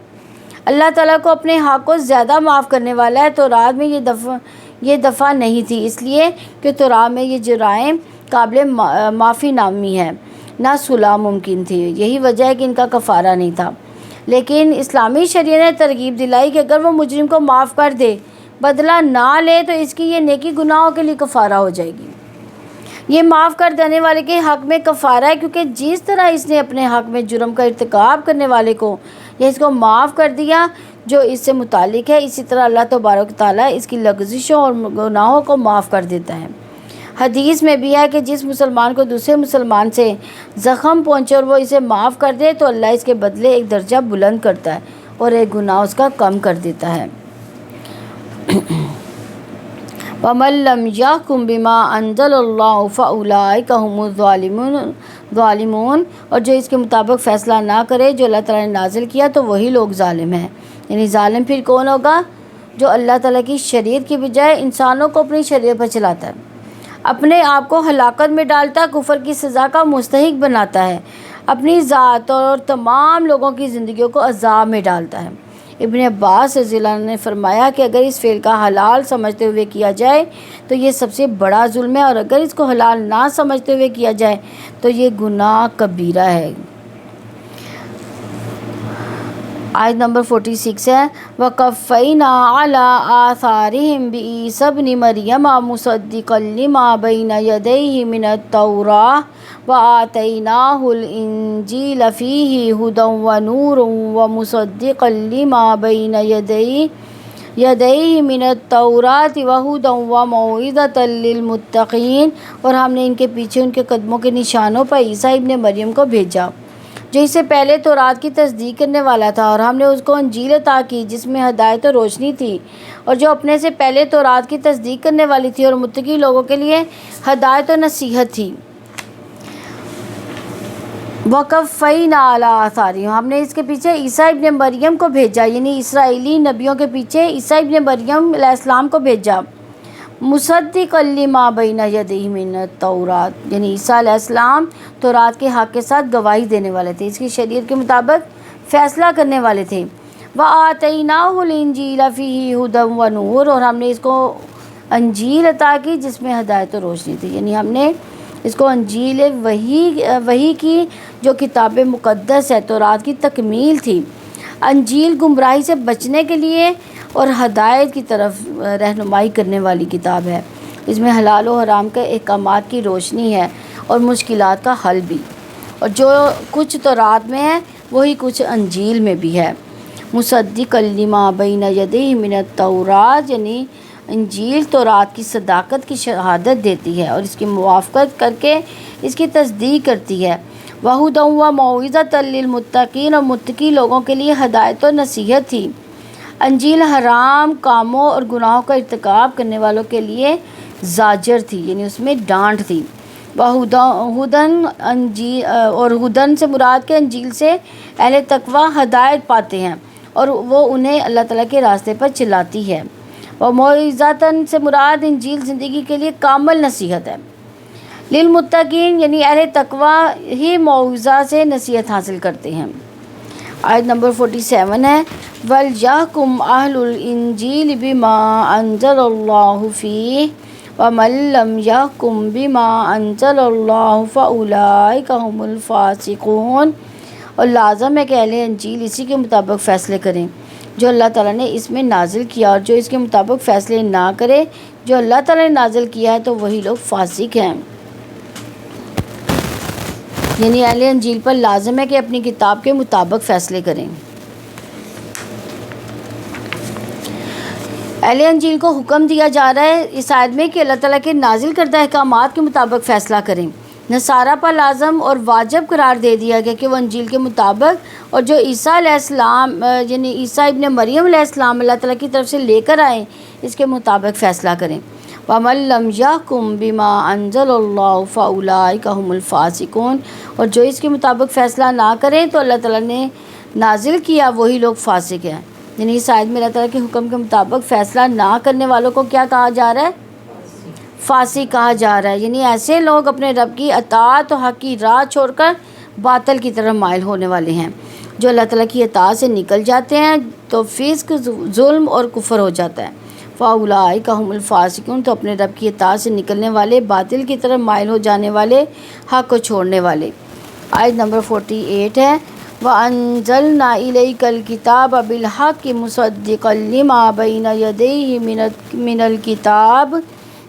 اللہ تعالیٰ کو اپنے حق کو زیادہ معاف کرنے والا ہے. تورات میں یہ دفعہ نہیں تھی اس لیے کہ تورات میں یہ جرائم قابل معافی نامی ہے، نہ صلح ممکن تھی. یہی وجہ ہے کہ ان کا کفارہ نہیں تھا. لیکن اسلامی شریعت نے ترغیب دلائی کہ اگر وہ مجرم کو معاف کر دے، بدلہ نہ لے، تو اس کی یہ نیکی گناہوں کے لیے کفارہ ہو جائے گی. یہ معاف کر دینے والے کے حق میں کفارہ ہے کیونکہ جس طرح اس نے اپنے حق میں جرم کا ارتکاب کرنے والے کو یا اس کو معاف کر دیا جو اس سے متعلق ہے، اسی طرح اللہ تبارک و تعالیٰ اس کی لغزشوں اور گناہوں کو معاف کر دیتا ہے. حدیث میں بھی ہے کہ جس مسلمان کو دوسرے مسلمان سے زخم پہنچے اور وہ اسے معاف کر دے تو اللہ اس کے بدلے ایک درجہ بلند کرتا ہے اور ایک گناہ اس کا کم کر دیتا ہے. وَمَن لَّمْ يَحْكُم بِمَا أَنزَلَ اللَّهُ فَأُولَٰئِكَ هُمُ الظَّالِمُونَ، اور جو اس کے مطابق فیصلہ نہ کرے جو اللہ تعالیٰ نے نازل کیا تو وہی لوگ ظالم ہیں. یعنی ظالم پھر کون ہوگا؟ جو اللہ تعالیٰ کی شریعت کی بجائے انسانوں کو اپنی شریعت پر چلاتا ہے، اپنے آپ کو ہلاکت میں ڈالتا، کفر کی سزا کا مستحق بناتا ہے، اپنی ذات اور تمام لوگوں کی زندگیوں کو عذاب میں ڈالتا ہے. ابن عباس رضی اللہ عنہ نے فرمایا کہ اگر اس فعل کا حلال سمجھتے ہوئے کیا جائے تو یہ سب سے بڑا ظلم ہے، اور اگر اس کو حلال نہ سمجھتے ہوئے کیا جائے تو یہ گناہ کبیرہ ہے. آیت نمبر 46 ہے وَقَفَّيْنَا عَلَىٰ آثَارِهِمْ بِعِیسَىٰ ابْنِ مَرْیَمَ مُصَدِّقًا لِمَا بَیْنَ یَدَیْهِ مِنَ التَّوْرَاةِ وَآتَیْنَاهُ الْإِنجِیلَ فِیہِ ھُدًى وَنُورٌ وَمُصَدِّقًا لِمَا بَیْنَ یَدَیْهِ یدیہ من التوراۃ وہدی وموعظۃ للمتقین، اور ہم نے ان کے پیچھے ان کے قدموں کے نشانوں پر عیسیٰ ابن مریم کو بھیجا جو اس سے پہلے تورات کی تصدیق کرنے والا تھا، اور ہم نے اس کو انجیل عطا کی جس میں ہدایت و روشنی تھی، اور جو اپنے سے پہلے تورات کی تصدیق کرنے والی تھی اور متقی لوگوں کے لیے ہدایت و نصیحت تھی۔ وَقَفَّيْنَا عَلَىٰ آثَارِهِمْ، ہم نے اس کے پیچھے عیسیٰ ابن مریم کو بھیجا، یعنی اسرائیلی نبیوں کے پیچھے عیسیٰ ابن مریم علیہ السلام کو بھیجا، مصدقا لما بین یدیہ من التوراۃ، یعنی عیسیٰ علیہ السلام تورات کے حق کے ساتھ گواہی دینے والے تھے، اس کی شریعت کے مطابق فیصلہ کرنے والے تھے۔ وَآتَيْنَاهُ الْإِنْجِيلَ فِيهِ هُدًى وَنُورٌ، اور ہم نے اس کو انجیل عطا کی جس میں ہدایت و روشنی تھی، یعنی ہم نے اس کو انجیل وحی کی جو کتاب مقدس ہے، تورات کی تکمیل تھی۔ انجیل گمراہی سے بچنے کے لیے اور ہدایت کی طرف رہنمائی کرنے والی کتاب ہے، اس میں حلال و حرام کے احکامات کی روشنی ہے اور مشکلات کا حل بھی، اور جو کچھ تورات میں ہے وہی کچھ انجیل میں بھی ہے۔ مصدقا لما بین یدیہ من التوراۃ، یعنی انجیل تورات کی صداقت کی شہادت دیتی ہے اور اس کی موافقت کر کے اس کی تصدیق کرتی ہے۔ وَہُدًى وَمَوعِظَةً لِّلْمُتَّقِينَ، اور متقی لوگوں کے لیے ہدایت و نصیحت تھی۔ انجیل حرام کاموں اور گناہوں کا ارتکاب کرنے والوں کے لیے زاجر تھی، یعنی اس میں ڈانٹ تھی۔ ہدن اور ہدن سے مراد کے انجیل سے اہل تقوی ہدایت پاتے ہیں اور وہ انہیں اللہ تعالیٰ کے راستے پر چلاتی ہے۔ وموعظۃً سے مراد انجیل زندگی کے لیے کامل نصیحت ہے۔ للمتقین، یعنی اہل تقوی ہی موعظہ سے نصیحت حاصل کرتے ہیں۔ آیت نمبر 47 ہے، وَلْيَحْكُمْ أَهْلُ الْإِنْجِيلِ بِمَا أَنزَلَ اللَّهُ فِيهِ وَمَن لَّمْ يَحْكُم بِمَا أَنزَلَ اللَّهُ فَأُولَٰئِكَ هُمُ الْفَاسِقُونَ، اور لازم ہے کہ اہل انجیل اسی کے مطابق فیصلے کریں جو اللہ تعالیٰ نے اس میں نازل کیا، اور جو اس کے مطابق فیصلے نہ کرے جو اللہ تعالیٰ نے نازل کیا ہے تو وہی لوگ فاسق ہیں۔ یعنی اہل انجیل پر لازم ہے کہ اپنی کتاب کے مطابق فیصلے کریں۔ اہل انجیل کو حکم دیا جا رہا ہے اس آیت میں کہ اللہ تعالیٰ کے نازل کردہ احکامات کے مطابق فیصلہ کریں۔ نصارہ پر لازم اور واجب قرار دے دیا گیا کہ وہ انجیل کے مطابق، اور جو عیسیٰ علیہ السلام یعنی عیسیٰ ابن مریم علیہ السلام اللہ تعالیٰ کی طرف سے لے کر آئیں اس کے مطابق فیصلہ کریں۔ وَمَن لَّمْ يَحْكُم بِمَا أَنزَلَ اللَّهُ فَأُولَٰئِكَ هُمُ الْفَاسِقُونَ، اور جو اس کے مطابق فیصلہ نہ کریں تو اللہ تعالیٰ نے نازل کیا وہی لوگ فاسق ہیں۔ یعنی اس آیت میں اللہ تعالیٰ کے حکم کے مطابق فیصلہ نہ کرنے والوں کو کیا کہا جا رہا ہے؟ فاسق کہا جا رہا ہے، یعنی ایسے لوگ اپنے رب کی اطاعت و حق کی راہ چھوڑ کر باطل کی طرف مائل ہونے والے ہیں۔ جو اللہ تعالیٰ کی اطاعت سے نکل جاتے ہیں تو فسق، ظلم اور کفر ہو جاتا ہے۔ فَأُولَٰئِكَ هُمُ الْفَاسِقُونَ، تو اپنے رب کی اطاعت سے نکلنے والے، باطل کی طرف مائل ہو جانے والے، حق کو چھوڑنے والے۔ آیت نمبر 48 ہے، وَأَنزَلْنَا إِلَيْكَ الْكِتَابَ بِالْحَقِّ مُصَدِّقًا لِّمَا بَيْنَ يَدَيْهِ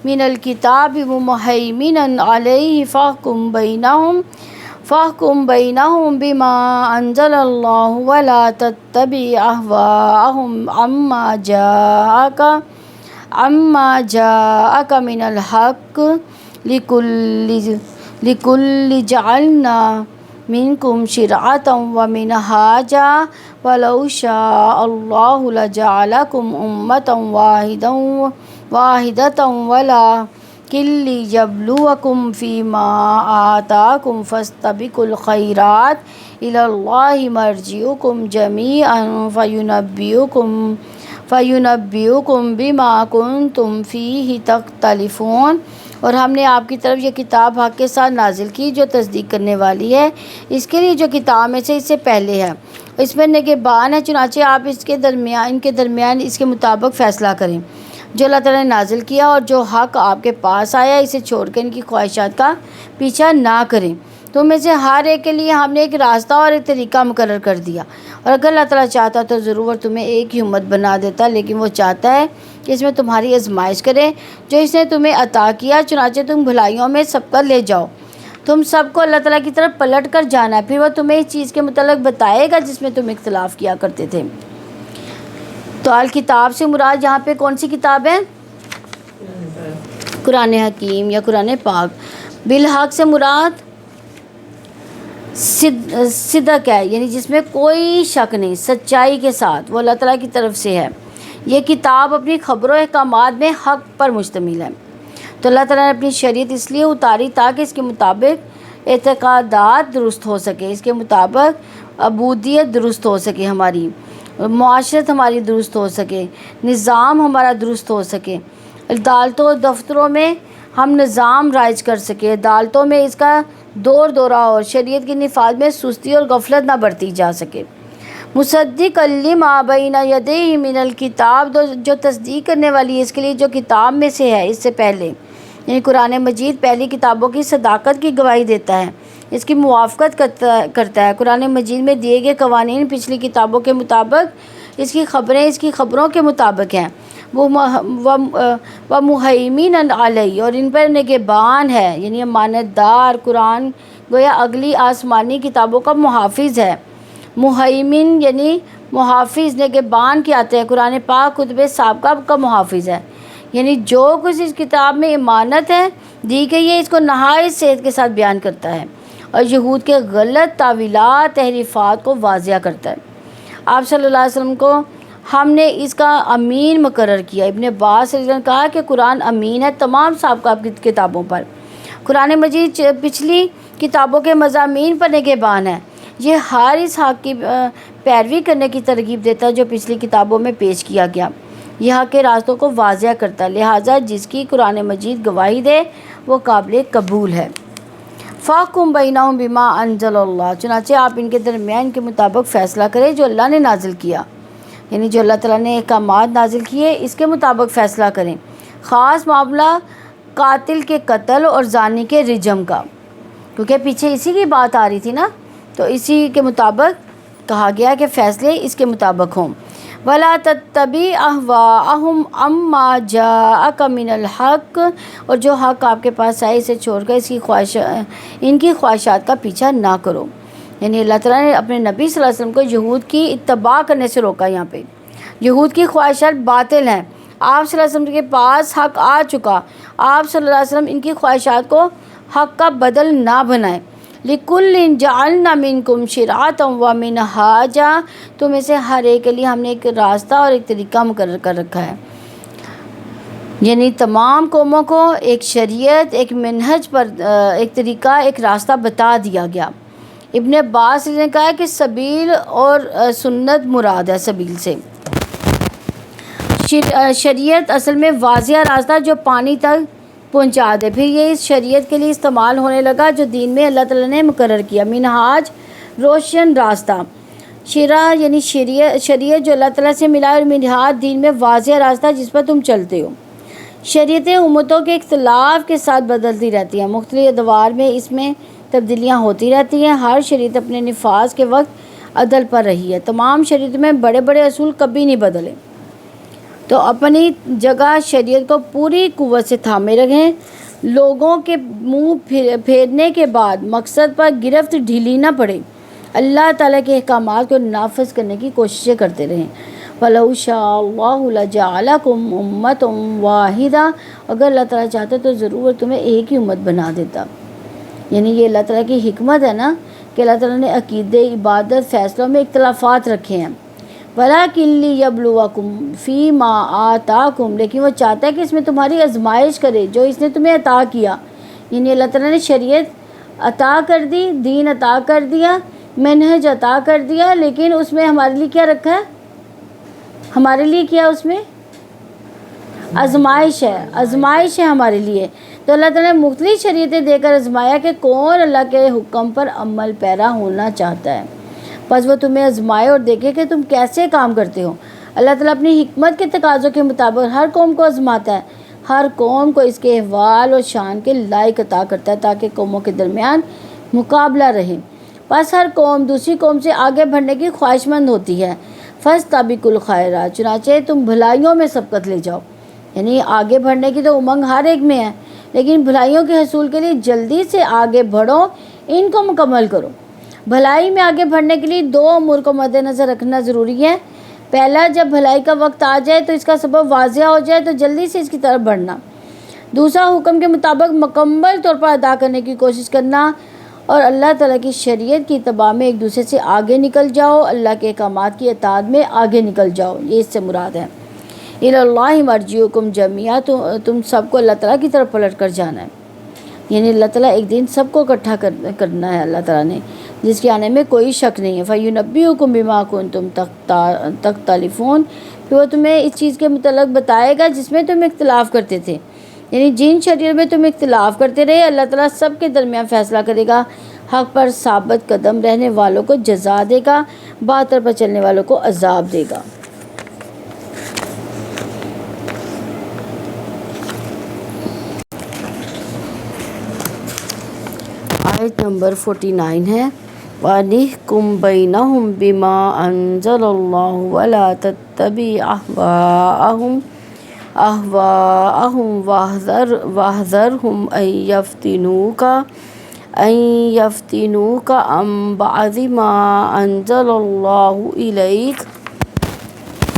مِنَ الْكِتَابِ وَمُهَيْمِنًا عَلَيْهِ فَاحْكُم بَيْنَهُم بِمَا أَنزَلَ اللَّهُ وَلَا تَتَّبِعْ أَهْوَاءَهُمْ عَمَّا جَاءَكَ مِنَ الْحَقِّ لِكُلٍّ جَعَلْنَا مِنكُمْ شِرْعَةً وَمِنْهَاجًا وَلَوْ شَاءَ اللَّهُ لَجَعَلَكُمْ أُمَّةً وَاحِدَةً وَلَٰكِن لِّيَبْلُوَكُمْ فِيمَا آتَاكُمْ فَاسْتَبِقُوا الْخَيْرَاتِ إِلَى اللَّهِ مَرْجِعُكُمْ جَمِيعًا فَيُنَبِّئُكُم بِمَا كُنتُمْ فِيهِ تَخْتَلِفُونَ، اور ہم نے آپ کی طرف یہ کتاب حق کے ساتھ نازل کی جو تصدیق کرنے والی ہے اس کے لیے جو کتاب میں سے اس سے پہلے ہے، اس میں نگہبان ہے، چنانچہ آپ ان کے درمیان اس کے مطابق فیصلہ کریں جو اللہ تعالیٰ نے نازل کیا، اور جو حق آپ کے پاس آیا اسے چھوڑ کر ان کی خواہشات کا پیچھا نہ کریں۔ تم میں سے ہر ایک کے لیے ہم نے ایک راستہ اور ایک طریقہ مقرر کر دیا، اور اگر اللہ تعالیٰ چاہتا تو ضرور تمہیں ایک ہی امت بنا دیتا، لیکن وہ چاہتا ہے کہ اس میں تمہاری آزمائش کرے جو اس نے تمہیں عطا کیا، چنانچہ تم بھلائیوں میں سبقت لے جاؤ۔ تم سب کو اللہ تعالیٰ کی طرف پلٹ کر جانا ہے، پھر وہ تمہیں اس چیز کے متعلق بتائے گا جس میں تم اختلاف کیا کرتے تھے۔ تو الکتاب سے مراد یہاں پہ کون سی کتاب ہے؟ قرآن حکیم یا قرآن پاک۔ بالحق سے مراد صدق ہے، یعنی جس میں کوئی شک نہیں، سچائی کے ساتھ، وہ اللہ تعالیٰ کی طرف سے ہے۔ یہ کتاب اپنی خبروں احکامات میں حق پر مشتمل ہے۔ تو اللہ تعالیٰ نے اپنی شریعت اس لیے اتاری تاکہ اس کے مطابق اعتقادات درست ہو سکے، اس کے مطابق عبودیت درست ہو سکے، ہماری معاشرت ہماری درست ہو سکے، نظام ہمارا درست ہو سکے، عدالتوں دفتروں میں ہم نظام رائج کر سکے، عدالتوں میں اس کا دور دورہ اور شریعت کے نفاذ میں سستی اور غفلت نہ برتی جا سکے۔ مصدق لما بین یدیہ من الکتاب، جو تصدیق کرنے والی ہے اس کے لیے جو کتاب میں سے ہے، اس سے پہلے، یعنی قرآن مجید پہلی کتابوں کی صداقت کی گواہی دیتا ہے، اس کی موافقت کرتا ہے۔ قرآن مجید میں دیے گئے قوانین پچھلی کتابوں کے مطابق، اس کی خبریں اس کی خبروں کے مطابق ہیں، وہ مہیمن علیہ، اور ان پر نگہبان ہے، یعنی امانت دار۔ قرآن گویا اگلی آسمانی کتابوں کا محافظ ہے۔ مہیمن یعنی محافظ، نگہبان کے آتے ہیں۔ قرآن پاک کتب سابقہ کا محافظ ہے، یعنی جو کچھ اس کتاب میں امانت ہے دی گئی ہے، اس کو نہایت صحت کے ساتھ بیان کرتا ہے اور یہود کے غلط تعویلات تحریفات کو واضح کرتا ہے۔ آپ صلی اللہ علیہ وسلم کو ہم نے اس کا امین مقرر کیا۔ ابن عباس رضی اللہ عنہ نے کہا کہ قرآن امین ہے تمام سابقہ کتابوں پر۔ قرآن مجید پچھلی کتابوں کے مضامین پر نگہبان ہے۔ یہ ہر اس حق کی پیروی کرنے کی ترغیب دیتا ہے جو پچھلی کتابوں میں پیش کیا گیا۔ یہ حق کے راستوں کو واضح کرتا ہے، لہٰذا جس کی قرآن مجید گواہی دے وہ قابل قبول ہے۔ فاحکم بینہم بما انزل اللہ، چنانچہ آپ ان کے درمیان کے مطابق فیصلہ کریں جو اللہ نے نازل کیا، یعنی جو اللہ تعالیٰ نے احکامات نازل کیے اس کے مطابق فیصلہ کریں۔ خاص معاملہ قاتل کے قتل اور زانی کے رجم کا، کیونکہ پیچھے اسی کی بات آ رہی تھی نا، تو اسی کے مطابق کہا گیا کہ فیصلے اس کے مطابق ہوں۔ وَلَا تَتَّبِعْ أَهْوَاءَهُمْ عَمَّا جَاءَكَ مِنَ الْحَقِّ، اور جو حق آپ کے پاس آئے اسے چھوڑ کر ان کی خواہشات کا پیچھا نہ کرو۔ یعنی اللہ تعالیٰ نے اپنے نبی صلی اللہ علیہ وسلم کو یہود کی اتباع کرنے سے روکا۔ یہاں پہ یہود کی خواہشات باطل ہیں، آپ صلی اللہ علیہ وسلم کے پاس حق آ چکا، آپ صلی اللہ علیہ وسلم ان کی خواہشات کو حق کا بدل نہ بنائیں۔ لِكُلٍّ جَعَلْنَا مِنْكُمْ شِرْعَةً وَمِنْهَاجًا، تم میں سے ہر ایک کے لیے ہم نے ایک راستہ اور ایک طریقہ مقرر کر رکھا ہے، یعنی تمام قوموں کو ایک شریعت، ایک منہج پر ایک طریقہ، ایک راستہ بتا دیا گیا۔ ابن عباس نے کہا کہ سبیل اور سنت مراد ہے۔ سبیل سے شریعت اصل میں واضح راستہ جو پانی تک پہنچا دے، پھر یہ اس شریعت کے لیے استعمال ہونے لگا جو دین میں اللہ تعالیٰ نے مقرر کیا۔ منہاج روشن راستہ، شرع یعنی شریعت جو اللہ تعالیٰ سے ملا، اور منہاج دین میں واضح راستہ جس پر تم چلتے ہو۔ شریعتیں امتوں کے اختلاف کے ساتھ بدلتی رہتی ہیں، مختلف ادوار میں اس میں تبدیلیاں ہوتی رہتی ہیں۔ ہر شریعت اپنے نفاذ کے وقت عدل پر رہی ہے، تمام شریعتوں میں بڑے بڑے اصول کبھی نہیں بدلے۔ تو اپنی جگہ شریعت کو پوری قوت سے تھامے رکھیں، لوگوں کے منہ پھیرنے کے بعد مقصد پر گرفت ڈھیلی نہ پڑے، اللہ تعالیٰ کے احکامات کو نافذ کرنے کی کوششیں کرتے رہیں۔ وَلَوْ شَاءَ اللَّهُ لَجَعَلَكُمْ أُمَّةً وَاحِدَةً، اگر اللہ تعالیٰ چاہتا تو ضرور تمہیں ایک ہی امت بنا دیتا۔ یعنی یہ اللہ تعالیٰ کی حکمت ہے نا کہ اللہ تعالیٰ نے عقیدے، عبادت، فیصلوں میں اختلافات رکھے ہیں۔ وَلَٰكِن لِيَبْلُوَكُمْ فِي مَا آتَاكُمْ، لیکن وہ چاہتا ہے کہ اس میں تمہاری آزمائش کرے جو اس نے تمہیں عطا کیا۔ یعنی اللہ تعالیٰ نے شریعت عطا کر دی، دین عطا کر دیا، منہج عطا کر دیا، لیکن اس میں ہمارے لیے کیا رکھا ہے؟ ہمارے لیے کیا اس میں؟ آزمائش ہے، آزمائش ہے ہمارے لیے۔ تو اللہ تعالیٰ نے مختلف شریعتیں دے کر آزمایا کہ کون اللہ کے حکم پر عمل پیرا ہونا چاہتا ہے، بس وہ تمہیں آزمائے اور دیکھے کہ تم کیسے کام کرتے ہو۔ اللہ تعالیٰ اپنی حکمت کے تقاضوں کے مطابق ہر قوم کو آزماتا ہے، ہر قوم کو اس کے احوال اور شان کے لائق عطا کرتا ہے تاکہ قوموں کے درمیان مقابلہ رہے۔ بس ہر قوم دوسری قوم سے آگے بڑھنے کی خواہش مند ہوتی ہے۔ فاستبقوا الخیرات، چنانچہ تم بھلائیوں میں سبقت لے جاؤ۔ یعنی آگے بڑھنے کی تو امنگ ہر ایک میں ہے، لیکن بھلائیوں کے حصول کے لیے جلدی سے آگے بڑھو، ان کو مکمل کرو۔ بھلائی میں آگے بڑھنے کے لیے دو امور کو مد نظر رکھنا ضروری ہے۔ پہلا، جب بھلائی کا وقت آ جائے تو اس کا سبب واضح ہو جائے تو جلدی سے اس کی طرف بڑھنا۔ دوسرا، حکم کے مطابق مکمل طور پر ادا کرنے کی کوشش کرنا، اور اللہ تعالیٰ کی شریعت کی اتباع میں ایک دوسرے سے آگے نکل جاؤ، اللہ کے احکامات کی اطاعت میں آگے نکل جاؤ، یہ اس سے مراد ہے۔ الی اللہ مرجعکم جمیعا، تم سب کو اللہ تعالیٰ کی طرف پلٹ کر جانا ہے، یعنی اللہ تعالیٰ ایک دن سب کو اکٹھا کرنا ہے اللہ تعالیٰ نے، جس کے آنے میں کوئی شک نہیں ہے۔ فَيُنَبِّئُكُم بِمَا كُنتُمْ تَخْتَلِفُونَ، پھر وہ تمہیں اس چیز کے متعلق بتائے گا جس میں تم اختلاف کرتے تھے، یعنی جن شریعت میں تم اختلاف کرتے رہے اللہ تعالیٰ سب کے درمیان فیصلہ کرے گا، حق پر ثابت قدم رہنے والوں کو جزا دے گا، باطل پر چلنے والوں کو عذاب دے گا۔ آیت نمبر 49 ہے، وَأَنِحْكُمْ بَيْنَهُمْ بِمَا أَنزَلَ اللَّهُ وَلَا تَتَّبِعْ أَهْوَاءَهُمْ وَاحْذَرْهُمْ أَن يَفْتِنُوكَ عَن بَعْضِ مَا أَنزَلَ اللَّهُ إِلَيْكَ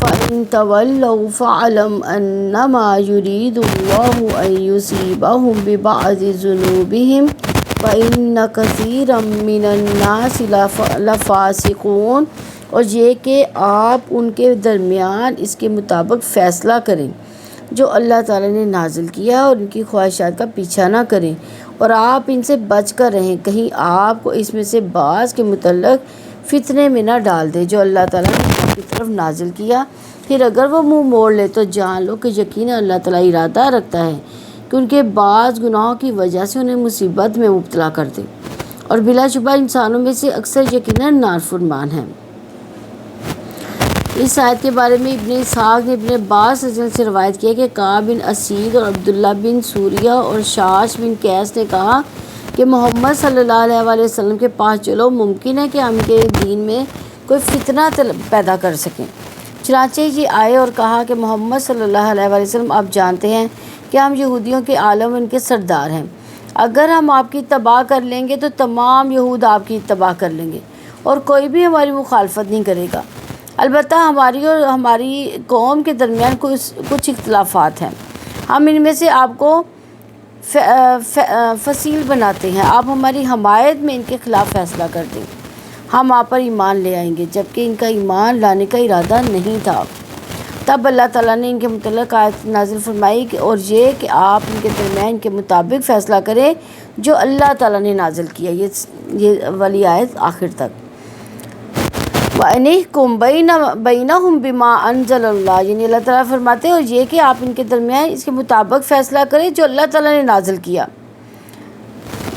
فَإِن تَوَلَّوْا فَاعْلَمْ أَنَّمَا يُرِيدُ اللَّهُ أَن يُصِيبَهُم بِبَعْضِ ذُنُوبِهِمْ وَإِنَّ كَثِيرًا مِّنَ النَّاسِ لَفَاسِقُونَ، اور یہ کہ آپ ان کے درمیان اس کے مطابق فیصلہ کریں جو اللہ تعالیٰ نے نازل کیا، اور ان کی خواہشات کا پیچھا نہ کریں، اور آپ ان سے بچ کر رہیں، کہیں آپ کو اس میں سے بعض کے متعلق فتنے میں نہ ڈال دے جو اللہ تعالیٰ نے آپ کی طرف نازل کیا، پھر اگر وہ منہ موڑ لے تو جان لو کہ یقیناً اللہ تعالیٰ ارادہ رکھتا ہے کہ ان کے بعض گناہوں کی وجہ سے انہیں مصیبت میں مبتلا کر دے، اور بلا شبہ انسانوں میں سے اکثر یقیناً نافرمان ہیں۔ اس آیت کے بارے میں ابن اسحاق نے ابن عباس سے روایت کیا کہ کعب بن اسید اور عبداللہ بن سوریہ اور شاش بن قیس نے کہا کہ محمد صلی اللہ علیہ وسلم کے پاس چلو، ممکن ہے کہ ہم کے دین میں کوئی فتنہ پیدا کر سکیں۔ چنانچہ یہ آئے اور کہا کہ محمد صلی اللہ علیہ وسلم، آپ جانتے ہیں کہ ہم یہودیوں کے عالم ان کے سردار ہیں، اگر ہم آپ کی اتباع کر لیں گے تو تمام یہود آپ کی اتباع کر لیں گے اور کوئی بھی ہماری مخالفت نہیں کرے گا، البتہ ہماری اور ہماری قوم کے درمیان کچھ اختلافات ہیں، ہم ان میں سے آپ کو فصیل بناتے ہیں، آپ ہماری حمایت میں ان کے خلاف فیصلہ کر دیں، ہم آپ پر ایمان لے آئیں گے، جبکہ ان کا ایمان لانے کا ارادہ نہیں تھا۔ تب اللہ تعالیٰ نے ان کے متعلق آیت نازل فرمائی کہ اور یہ کہ آپ ان کے درمیان ان کے مطابق فیصلہ کریں جو اللہ تعالیٰ نے نازل کیا، یہ والی آیت آخر تک۔ وَأَنِحْكُمْ بَيْنَهُمْ بِمَا أَنزَلَ اللَّهُ، یعنی اللہ تعالیٰ فرماتے ہیں اور یہ کہ آپ ان کے درمیان اس کے مطابق فیصلہ کریں جو اللہ تعالیٰ نے نازل کیا،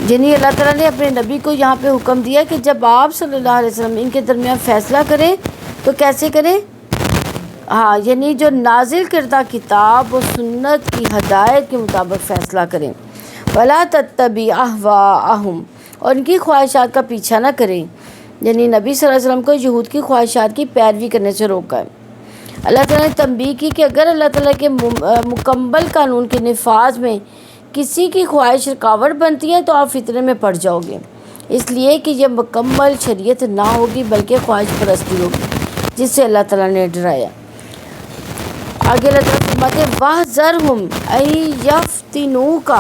یعنی اللہ تعالیٰ نے اپنے نبی کو یہاں پہ حکم دیا کہ جب آپ صلی اللہ علیہ وسلم ان کے درمیان فیصلہ کریں تو کیسے کریں؟ یعنی جو نازل کردہ کتاب و سنت کی ہدایت کے مطابق فیصلہ کریں۔ وَلَا تَتَّبِعْ أَهْوَاءَهُمْ، اور ان کی خواہشات کا پیچھا نہ کریں، یعنی نبی صلی اللہ علیہ وسلم کو یہود کی خواہشات کی پیروی کرنے سے روکا ہے۔ اللہ تعالیٰ نے تنبیہ کی کہ اگر اللہ تعالیٰ کے مکمل قانون کے نفاذ میں کسی کی خواہش رکاوٹ بنتی ہے تو آپ فتنے میں پڑ جاؤ گے، اس لیے کہ یہ مکمل شریعت نہ ہوگی بلکہ خواہش پرستی ہوگی، جس سے اللہ تعالیٰ نے ڈرایا۔ آگے اللہ تعالیٰ فرماتے ہیں وَاحْذَرْهُمْ أَن يَفْتِنُوكَ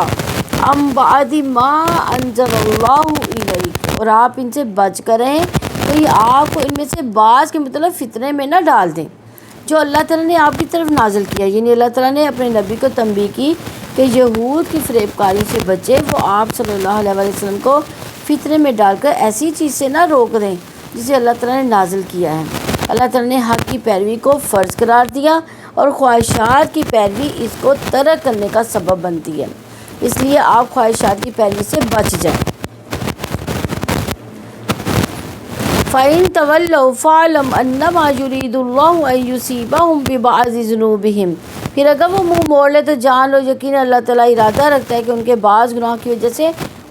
عَن بَعْضِ مَا أَنزَلَ اللَّهُ إِلَيْكَ، اور آپ ان سے بچ کر رہیں کہیں آپ کو ان میں سے بعض کے مطلب فتنے میں نہ ڈال دیں جو اللہ تعالیٰ نے آپ کی طرف نازل کیا، یعنی اللہ تعالیٰ نے اپنے نبی کو تنبیہ کی کہ یہود کی فریب کاری سے بچے، وہ آپ صلی اللہ علیہ وسلم کو فتنے میں ڈال کر ایسی چیز سے نہ روک دیں جسے اللہ تعالیٰ نے نازل کیا ہے۔ اللہ تعالیٰ نے حق کی پیروی کو فرض قرار دیا اور خواہشات کی پیروی اس کو ترک کرنے کا سبب بنتی ہے، اس لیے آپ خواہشات کی پیروی سے بچ جائیں۔ فَإِن تَوَلَّوْا فَاعْلَمْ أَنَّمَا يُرِيدُ اللَّهُ أَن يُصِيبَهُم بِبَعْضِ ذُنُوبِهِمْ، پھر اگر وہ منہ موڑ لے تو جان لو یقیناً اللہ تعالیٰ ارادہ رکھتا ہے کہ ان کے بعض گناہوں کی وجہ سے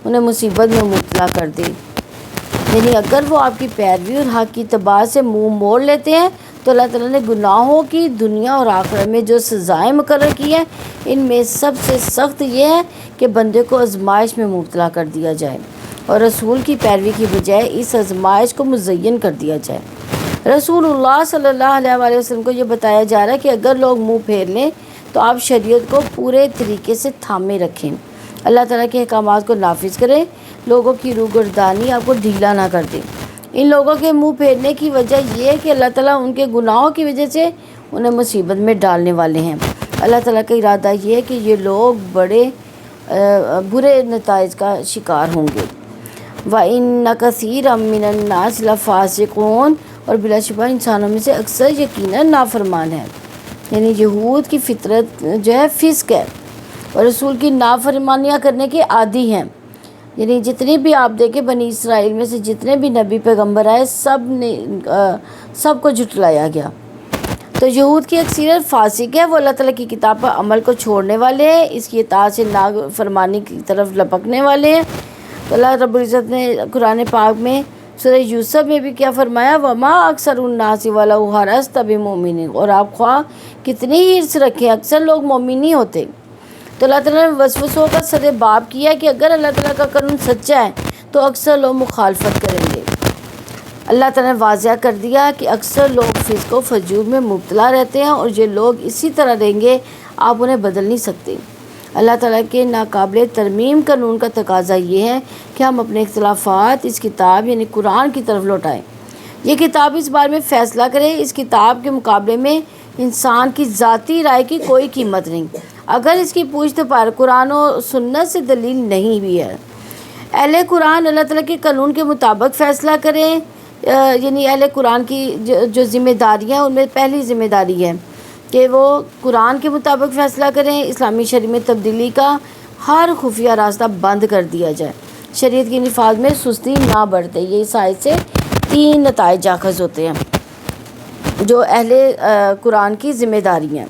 انہیں مصیبت میں مبتلا کر دے، یعنی اگر وہ آپ کی پیروی اور حق کی اتباع سے منہ موڑ لیتے ہیں تو اللہ تعالیٰ نے گناہوں کی دنیا اور آخرت میں جو سزائیں مقرر کی ہیں ان میں سب سے سخت یہ ہے کہ بندے کو آزمائش میں مبتلا کر دیا جائے اور رسول کی پیروی کی بجائے اس آزمائش کو مزین کر دیا جائے۔ رسول اللہ صلی اللہ علیہ وسلم کو یہ بتایا جا رہا ہے کہ اگر لوگ منہ پھیر لیں تو آپ شریعت کو پورے طریقے سے تھامے رکھیں، اللہ تعالیٰ کے احکامات کو نافذ کریں، لوگوں کی روگردانی آپ کو ڈھیلا نہ کر دیں۔ ان لوگوں کے منہ پھیرنے کی وجہ یہ ہے کہ اللہ تعالیٰ ان کے گناہوں کی وجہ سے انہیں مصیبت میں ڈالنے والے ہیں۔ اللہ تعالیٰ کا ارادہ یہ ہے کہ یہ لوگ بڑے برے نتائج کا شکار ہوں گے۔ وَإِنَّ كَثِيرًا مِّنَ النَّاسِ لَفَاسِقُونَ، اور بلا شبہ انسانوں میں سے اکثر یقیناً نافرمان ہے، یعنی یہود کی فطرت جو ہے فسق ہے اور رسول کی نافرمانیاں کرنے کے عادی ہیں۔ یعنی جتنی بھی آپ دیکھیں بنی اسرائیل میں سے جتنے بھی نبی پیغمبر آئے سب کو جھٹلایا گیا۔ تو یہود کی اکثریت فاسق ہے، وہ اللہ تعالیٰ کی کتاب پر عمل کو چھوڑنے والے ہیں، اس کی اطاعت سے نافرمانی کی طرف لپکنے والے ہیں۔ تو اللہ رب العزت نے قرآن پاک میں سورہ یوسف میں بھی کیا فرمایا، وما اکثر الناس ولو حرصت بمؤمنین، اور آپ خواہ کتنی ہی حرص رکھیں اکثر لوگ مومن نہیں ہوتے۔ تو اللہ تعالیٰ نے وسوسوں کا سد باب کیا کہ اگر اللہ تعالیٰ کا قانون سچا ہے تو اکثر لوگ مخالفت کریں گے۔ اللہ تعالیٰ نے واضح کر دیا کہ اکثر لوگ فسق و فجور میں مبتلا رہتے ہیں اور یہ لوگ اسی طرح رہیں گے، آپ انہیں بدل نہیں سکتے۔ اللہ تعالیٰ کے ناقابل ترمیم قانون کا تقاضا یہ ہے کہ ہم اپنے اختلافات اس کتاب یعنی قرآن کی طرف لوٹائیں۔ یہ کتاب اس بارے میں فیصلہ کرے، اس کتاب کے مقابلے میں انسان کی ذاتی رائے کی کوئی قیمت نہیں، اگر اس کی پوچھ پر قرآن و سنت سے دلیل نہیں بھی ہے۔ اہل قرآن اللہ تعالیٰ کے قانون کے مطابق فیصلہ کریں، یعنی اہل قرآن کی جو ذمہ داریاں ان میں پہلی ذمہ داری ہے کہ وہ قرآن کے مطابق فیصلہ کریں، اسلامی شریعت میں تبدیلی کا ہر خفیہ راستہ بند کر دیا جائے، شریعت کے نفاذ میں سستی نہ برتے۔ یہ اس آیت سے 3 نتائج اخذ ہوتے ہیں جو اہل قرآن کی ذمہ داری ہیں۔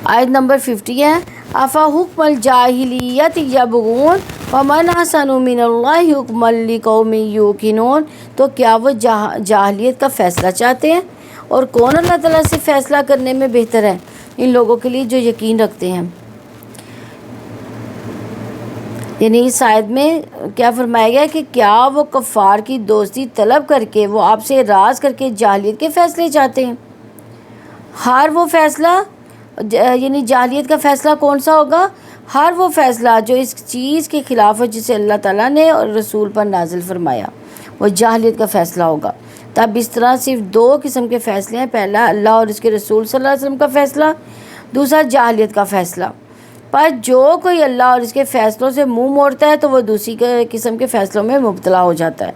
آیت نمبر 50 ہے، افا حکم الجاہلیت یبغون ومن احسن من اللہ حکما لقوم یوقنون، تو کیا وہ جاہلیت کا فیصلہ چاہتے ہیں، اور کون اللہ تعالیٰ سے فیصلہ کرنے میں بہتر ہے ان لوگوں کے لیے جو یقین رکھتے ہیں۔ یعنی اس آیت میں کیا فرمایا گیا کہ کیا وہ کفار کی دوستی طلب کر کے وہ آپ سے راز کر کے جاہلیت کے فیصلے چاہتے ہیں۔ ہر وہ فیصلہ یعنی جاہلیت کا فیصلہ کون سا ہوگا؟ ہر وہ فیصلہ جو اس چیز کے خلاف ہے جسے اللہ تعالیٰ نے اور رسول پر نازل فرمایا، وہ جاہلیت کا فیصلہ ہوگا۔ تب اس طرح صرف 2 قسم کے فیصلے ہیں، پہلا اللہ اور اس کے رسول صلی اللہ علیہ وسلم کا فیصلہ، دوسرا جاہلیت کا فیصلہ۔ پر جو کوئی اللہ اور اس کے فیصلوں سے منہ موڑتا ہے تو وہ دوسری قسم کے فیصلوں میں مبتلا ہو جاتا ہے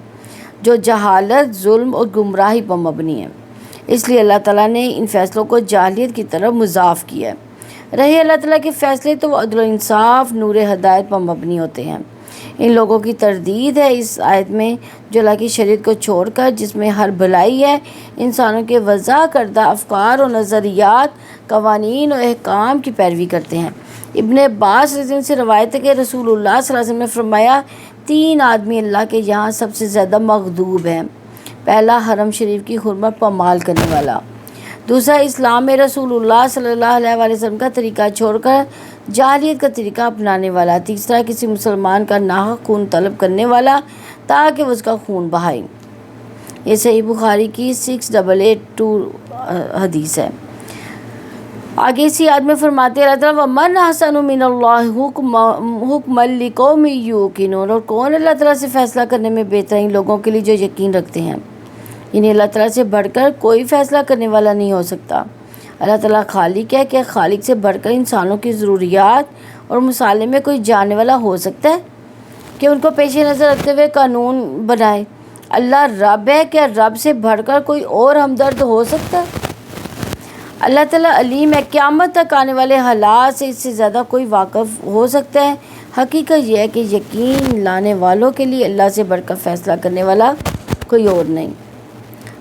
جو جہالت، ظلم اور گمراہی پر مبنی ہے۔ اس لیے اللہ تعالیٰ نے ان فیصلوں کو جاہلیت کی طرف مضاف کیا ہے۔ رہے اللہ تعالیٰ کے فیصلے تو وہ عدل و انصاف، نور ہدایت پر مبنی ہوتے ہیں۔ ان لوگوں کی تردید ہے اس آیت میں جو اللہ کی شریعت کو چھوڑ کر، جس میں ہر بھلائی ہے، انسانوں کے وضع کردہ افکار و نظریات، قوانین و احکام کی پیروی کرتے ہیں۔ ابن عباس رضی اللہ عنہ سے روایت ہے کہ رسول اللہ صلی اللہ علیہ وسلم نے فرمایا 3 آدمی اللہ کے یہاں سب سے زیادہ مغضوب ہیں۔ پہلا حرم شریف کی حرمت پامال کرنے والا، دوسرا اسلام میں رسول اللہ صلی اللہ علیہ وسلم کا طریقہ چھوڑ کر جاہلیت کا طریقہ اپنانے والا، تیسرا کسی مسلمان کا ناحق خون طلب کرنے والا تاکہ وہ اس کا خون بہائے۔ یہ صحیح بخاری کی 6882 حدیث ہے۔ آگے اسی آیت میں فرماتے ہیں اللہ تعالیٰ وَمَنْ أَحْسَنُ مِنَ اللَّهِ حُكْمًا لِقَوْمٍ یُوقِنُونَ، اور کون اللہ تعالیٰ سے فیصلہ کرنے میں بہتر ہیں لوگوں کے لیے جو یقین رکھتے ہیں۔ یعنی اللہ تعالیٰ سے بڑھ کر کوئی فیصلہ کرنے والا نہیں ہو سکتا۔ اللہ تعالیٰ خالق ہے، کہ خالق سے بڑھ کر انسانوں کی ضروریات اور مصالحے میں کوئی جاننے والا ہو سکتا ہے کہ ان کو پیش نظر رکھتے ہوئے قانون بنائے؟ اللہ رب ہے، کیا رب سے بڑھ کر کوئی اور ہمدرد ہو سکتا ہے؟ اللہ تعالیٰ علیم ہے، قیامت تک آنے والے حالات سے اس سے زیادہ کوئی واقف ہو سکتا ہے؟ حقیقت یہ ہے کہ یقین لانے والوں کے لیے اللہ سے بڑھ کر فیصلہ کرنے والا کوئی اور نہیں۔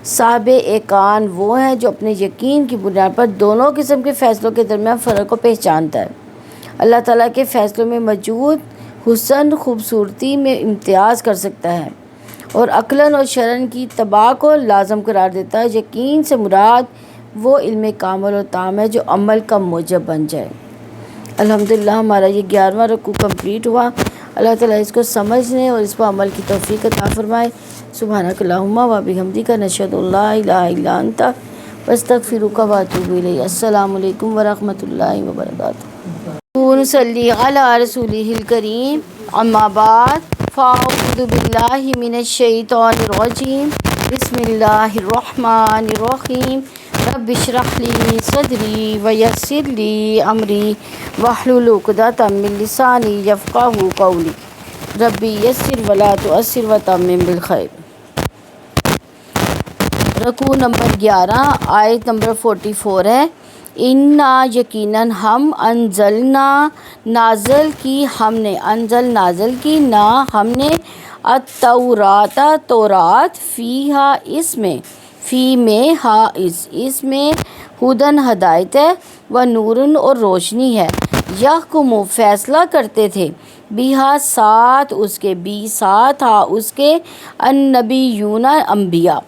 صاحب ایقان وہ ہیں جو اپنے یقین کی بنیاد پر دونوں قسم کے فیصلوں کے درمیان فرق کو پہچانتا ہے۔ اللہ تعالیٰ کے فیصلوں میں موجود حسن، خوبصورتی میں امتیاز کر سکتا ہے اور عقلاً اور شرعاً کی اتباع کو لازم قرار دیتا ہے۔ یقین سے مراد وہ علم کامل و تام ہے جو عمل کا موجب بن جائے۔ الحمدللہ ہمارا یہ 11واں رکوع کمپلیٹ ہوا۔ اللہ تعالیٰ اس کو سمجھنے اور اس پر عمل کی توفیق عطا فرمائے۔ سبحانک اللہم و بحمدک نشہد ان لا الہ الا انت واستغفرک و اتوب الیک۔ السلام علیکم ورحمۃ اللہ وبرکاتہ۔ نصلی علی رسولہ الکریم، اما بعد فاعوذ باللہ من الشیطان الرجیم، بسم اللہ الرحمن الرحیم۔ رب اشرح لی صدری ویسر لی امری واحلل عقدۃ من لسانی یفقہوا قولی، ربی یسر ولا تعسر وتمم بالخیر۔ رکوع نمبر 11 آیت نمبر 44 ہے۔ انا یقیناً ہم انزلنا نازل کی ہم نے، انزل نازل کی، نا ہم نے، التورات تورات، فیہا اس میں، فی میں، ہا اس میں، ہدن ہدایت ہے، و نورن اور روشنی ہے، یحکم فیصلہ کرتے تھے، بیہا ساتھ اس کے، بی ساتھ ہا اس کے، النبیون انبیاء۔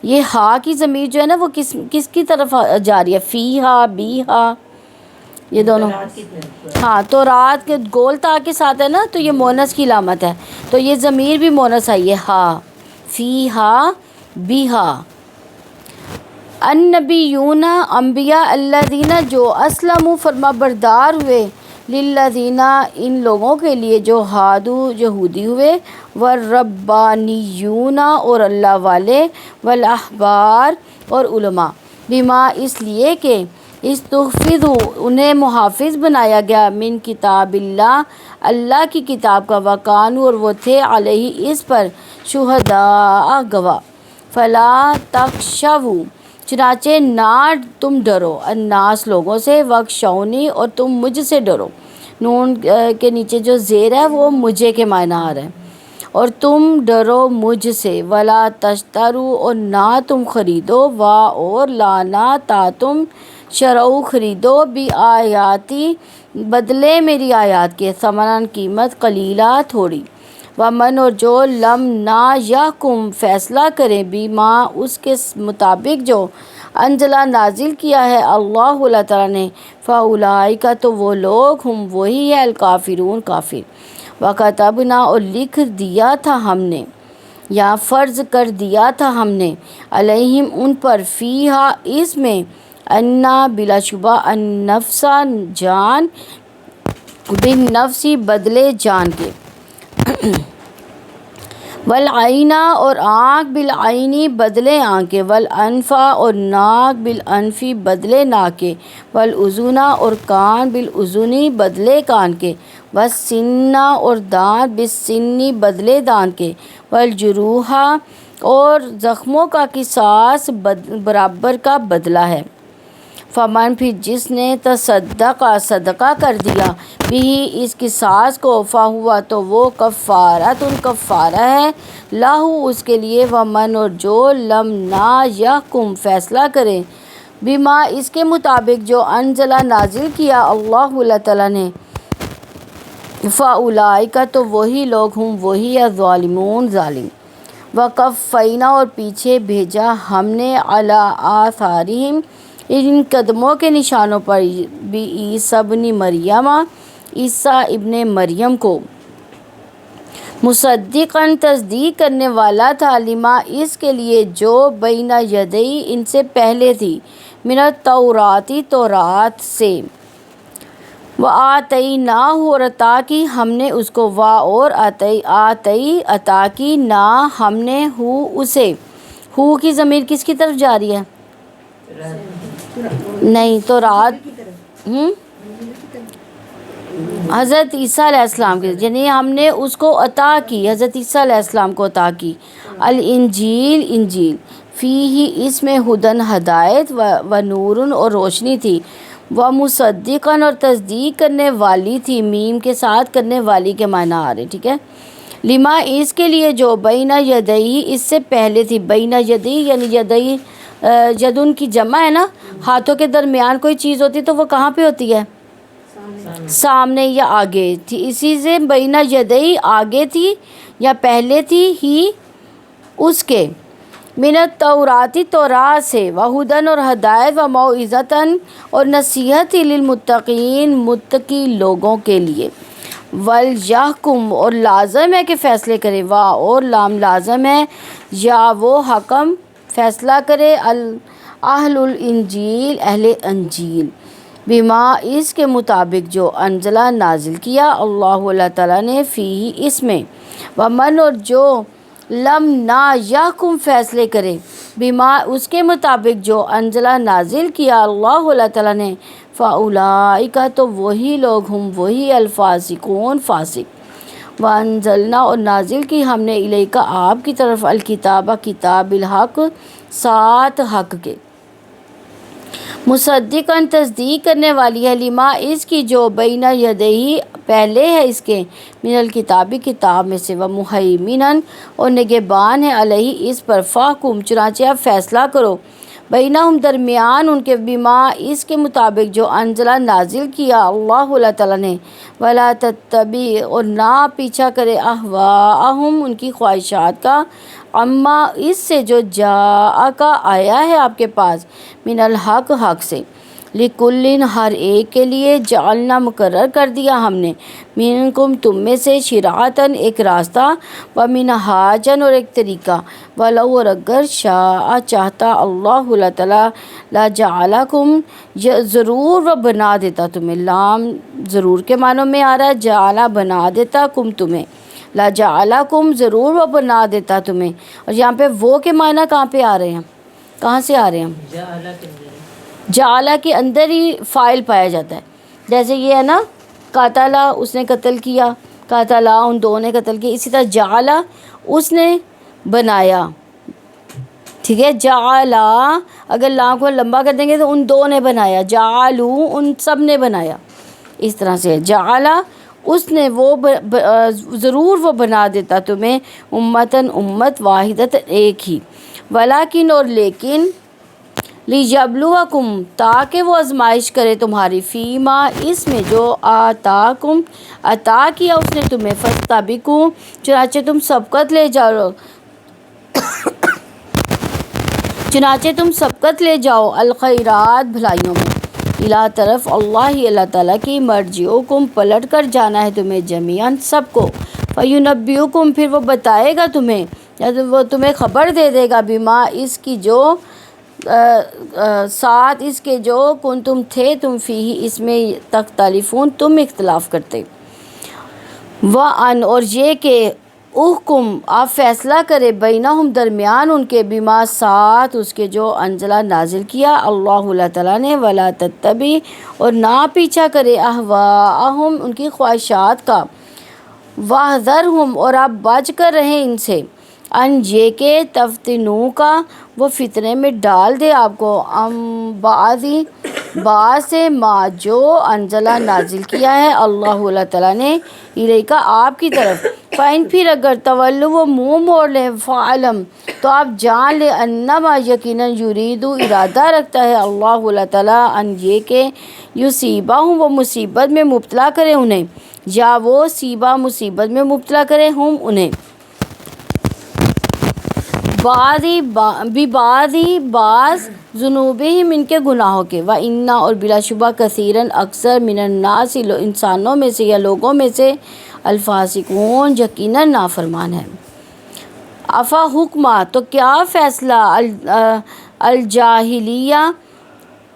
یہ ہا کی ضمیر جو ہے نا وہ کس کی طرف جا رہی ہے؟ فی ہا، بی ہا، یہ دونوں، ہاں تورات کے گول تا کے ساتھ ہے نا، تو یہ مونس کی علامت ہے، تو یہ ضمیر بھی مونس آئی ہے، ہا، فی ہا، بی ہا، النبیون انبیاء، الذین جو اسلموا فرما بردار ہوئے، للذین ان لوگوں کے لیے جو ہادو یہودی ہوئے، والربانیون اور اللہ والے، والاحبار اور علماء، بما اس لیے کہ استحفظوا انہیں محافظ بنایا گیا، من کتاب اللہ اللہ کی کتاب کا، وکانوا اور وہ تھے، علیہ اس پر، شہداء گواہ، فلا تخشوا چنانچہ نہ تم ڈرو، الناس لوگوں سے، واخشونی اور تم مجھ سے ڈرو، نون کے نیچے جو زیر ہے وہ مجھے کے معنی آ رہا ہے، اور تم ڈرو مجھ سے، ولا تشترو اور نہ تم خریدو، وا اور لانا تا تم شرعو خریدو، بھی آیاتی بدلے میری آیات کے، ثمناً قیمت، قلیلہ تھوڑی، ومن اور جو لم نہ یحکم فیصلہ کریں، بیما اس کے مطابق جو انزلہ نازل کیا ہے اللہ اللہ تعالیٰ نے، فاولئک تو وہ لوگ، ہم وہی ہے، الکافرون کافر، وکتبنا اور لکھ دیا تھا ہم نے، یا فرض کر دیا تھا ہم نے، علیہم ان پر، فیہا اس میں، انا بلا شبہ، النفس جان، بالنفس بدلے جان کے، والعینہ اور آنکھ، بالعینی بدلے آنکھ کے، والانفا اور ناک، بالانفی بدلے ناک کے، والاذن اور کان، بالاذنی بدلے کان کے، والسن اور دانت، بالسنی بدلے دانت کے، والجروح اور زخموں کا قصاص برابر کا بدلہ ہے، فمن پھر جس نے تصدق صدقہ کر دیا، بھی اس قصاص کو، فہوا تو وہ، کفارۃ کفارہ ہے، لہو اس کے لیے، ومن اور جو لم نہ یحکم فیصلہ کرے، بما اس کے مطابق جو انزلہ نازل کیا اللہ اللہ تعالیٰ نے، فاولئک تو وہی لوگ، ہم وہی الظالمون ظالم، وقفینا اور پیچھے بھیجا ہم نے، علی آثارہم ان قدموں کے نشانوں پر، بھی عیسیٰ ابن مریم عیسیٰ ابن مریم کو، مصدقاً تصدیق کرنے والا تھا، لما اس کے لیے جو بین یدی ان سے پہلے تھی، من التوراۃ تورات سے، وآتیناہ اور عطا کی ہم نے اس کو، وا اور آتی عطا کی، نا ہم نے، ہو اسے، ہو کی ضمیر کس کی طرف جا رہی ہے؟ نہیں، تورات حضرت عیسیٰ علیہ السلام کے، یعنی ہم نے اس کو عطا کی، حضرت عیسیٰ علیہ السلام کو عطا کی، الانجیل انجیل، فیہ اس میں، ہدن ہدایت، و نورن اور روشنی تھی، و مصدقاً اور تصدیق کرنے والی تھی، میم کے ساتھ کرنے والی کے معنی آ رہے، ٹھیک ہے، لما اس کے لیے جو بین یدی اس سے پہلے تھی، بین یدی یعنی یدی یدن کی جمع ہے نا، ہاتھوں کے درمیان کوئی چیز ہوتی تو وہ کہاں پہ ہوتی ہے؟ سامنے یا آگے تھی، اسی سے بین یدی آگے تھی یا پہلے تھی، ہی اس کے، من التورات تورات سے، وہدن اور ہدایت، و موعظۃ اور نصیحت، للمتقین متقی لوگوں کے لیے، ولیحکم اور لازم ہے کہ فیصلے کرے، وا اور لام لازم ہے، یا وہ حکم فیصلہ کرے، اہل الانجیل اہل انجیل، بما اس کے مطابق جو انزلہ نازل کیا اللہ اللہ تعالیٰ نے فیہ اس میں، ومن اور جو لم نہ یحکم فیصلے کرے، بما اس کے مطابق جو انزلہ نازل کیا اللہ اللہ تعالیٰ نے، فاولئک تو وہی لوگ ہم وہی الفاسقون فاسق، وانزلنا اور نازل کی ہم نے الیک آپ کی طرف الکتاب کتاب بالحق ساتھ حق کے، مصدقاً تصدیق کرنے والی ہے، لما اس کی جو بین یدیہ پہلے ہے اس کے، من الکتابی کتاب میں سے، ومہیمناً اور نگہبان ہے علیہ اس پر، فاحکم چنانچہ آپ فیصلہ کرو، بینہم درمیان ان کے، بما اس کے مطابق جو انزلہ نازل کیا اللہ اللہ تعالیٰ نے، ولا تتبع اور نہ پیچھا کرے، اہواءہم ان کی خواہشات کا، اما اس سے جو جاءک آیا ہے آپ کے پاس، من الحق حق سے، لکل ہر ایک کے لیے، جعلنا مقرر کر دیا ہم نے، منکم تم میں سے، شرعتاً ایک راستہ، ومنہاجاً اور ایک طریقہ، ولو اور اگر شاء چاہتا اللہ اللہ تعالیٰ، لجعلکم ضرور وہ بنا دیتا تمہیں، لام ضرور کے معنوں میں آ رہا ہے، جعلا بنا دیتا کم تمہیں، لجعلکم ضرور وہ بنا دیتا تمہیں، اور یہاں پہ وہ کے معنی کہاں پہ آ رہے ہیں، کہاں سے آ رہے ہیں، جعلا کے اندر ہی فاعل پایا جاتا ہے، جیسے یہ ہے نا قاتلا اس نے قتل کیا، قاتلا ان دو نے قتل کیا، اسی طرح جعلا اس نے بنایا، ٹھیک ہے، جعلا اگر لام کو لمبا کر دیں گے تو ان دو نے بنایا، جعلو ان سب نے بنایا، اس طرح سے جعلا اس نے وہ ضرور وہ بنا دیتا تمہیں، امتاً امت، واحدتاً ایک ہی، ولیکن اور لیکن، لیبلوکم تاکہ وہ آزمائش کرے تمہاری، فیما اس میں جو آتاکم عطا کیا اس نے تمہیں، فاستبقوا چنانچہ تم سبقت لے جاؤ، چنانچہ تم سبقت لے جاؤ الخیرات بھلائیوں میں، الی طرف اللہ اللہ تعالیٰ کی، مرجعکم پلٹ کر جانا ہے تمہیں، جمیعاً سب کو، فینبئکم پھر وہ بتائے گا تمہیں، یا وہ تمہیں خبر دے دے گا، بما اس کی جو ساتھ اس کے جو کنتم تھے تم فیہ اس میں، تختلفون تم اختلاف کرتے، وَأَنْ اور یہ کہ احکم آپ فیصلہ کرے، بینہم درمیان ان کے، بما ساتھ اس کے جو انزلہ نازل کیا اللہ اللہ تعالیٰ نے، ولا تتبع اور نہ پیچھا کرے، اہواءہم ان کی خواہشات کا، واحذرہم اور آپ بچ کر رہیں ان سے، ان یہ کہ تفتنو کا وہ فتنے میں ڈال دے آپ کو، بعض سے ما جو انزلہ نازل کیا ہے اللہ اللہ تعالیٰ نے، الیکا آپ کی طرف، فائن پھر اگر تولو وہ منہ موڑ لیں، فعلم تو آپ جان لے، انما یقیناً یریدو ارادہ رکھتا ہے اللہ اللہ تعالیٰ، ان یہ کہ یصیبہم وہ مصیبت میں مبتلا کرے انہیں، یا وہ صیبہ مصیبت میں مبتلا کرے ہم انہیں، بعض ذنوبہم ان کے گناہوں کے، وَإِنَّ اور بلا شبہ کثیراً اکثر، من الناس انسانوں میں سے یا لوگوں میں سے، الفاسقون یقیناً نافرمان ہے، افا حکمہ تو کیا فیصلہ، الجاہلیہ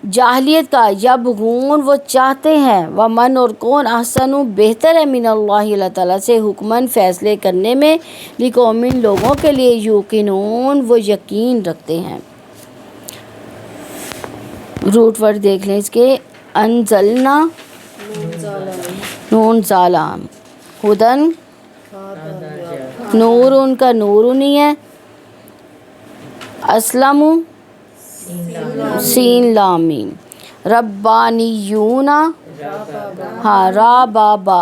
جاہلیت کا، یبغون وہ چاہتے ہیں، ومن اور کون احسن بہتر ہے، من اللہ اللہ تعالیٰ سے، حکماً فیصلے کرنے میں، لقوم لوگوں کے لیے، یوقنون وہ یقین رکھتے ہیں، روٹ ورڈ دیکھ لیں اس کے، انزلنا نون ظالم، ہدن نور ان کا نور نہیں ہے، اسلم سین لام میم، ربانیون ہاں را با با،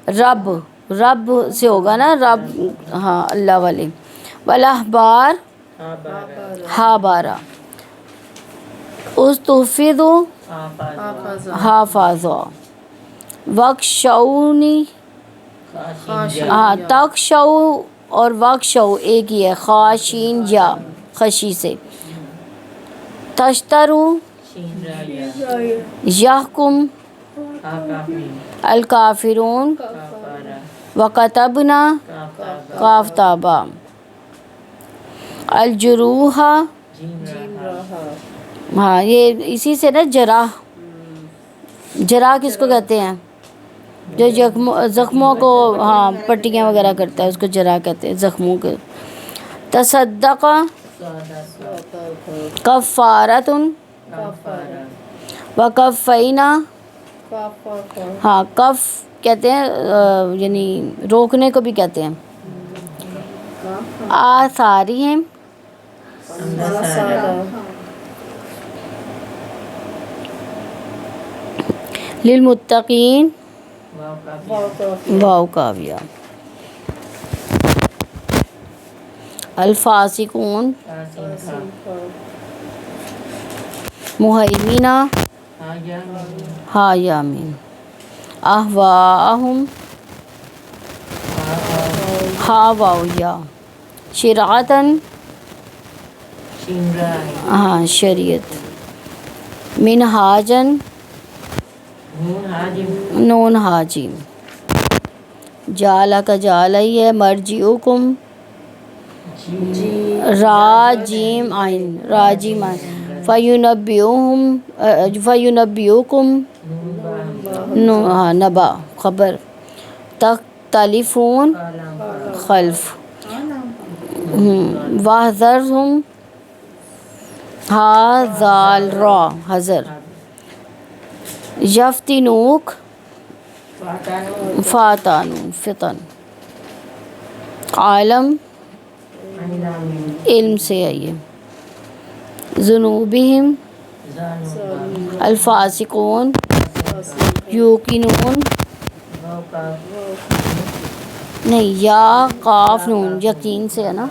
رب رب سے ہوگا نا رب، ہاں اللہ والے، والاحبار ہا بارہ، استحفظ حافظا، وخشونی ہاں تخشو اور وخشو ایک ہی ہے، خاشین یا خشی سے، تشترو یحکم الکافرون کافارا وکتبنا کافابا قاف تابا الجروح جیم رہا ہاں یہ اسی سے نا جراح جراح کس کو کہتے ہیں جو زخموں کو ہاں پٹیاں وغیرہ کرتا ہے اس کو جراح کہتے ہیں زخموں کے تصدق صدقہ کفارتن کافارا وکفینا ہاں کف کہتے ہیں یعنی روکنے کو بھی کہتے ہیں آثارہم امسالہ للمتقین واقعی واو کاویہ الفاسقون فاسقہ مہیمینہ ہا یامین اہواہم ہا واو یا شرعتن شمران ہاں شریعت منہاجن نون حاجم نون حاجیم جالا کا جالا ہی ہے مرجعکم راجیم عین راجیم عین فینبئوکم ہاں نبا خبر تختلفون خلف واحذرہم ہا ذال را حذر یفتنوک فاتانون فتن عالم علم سے آئیے ذنوبہم الفاسقون یوقنون نہیں یا قاف نون یقین سے ہے نا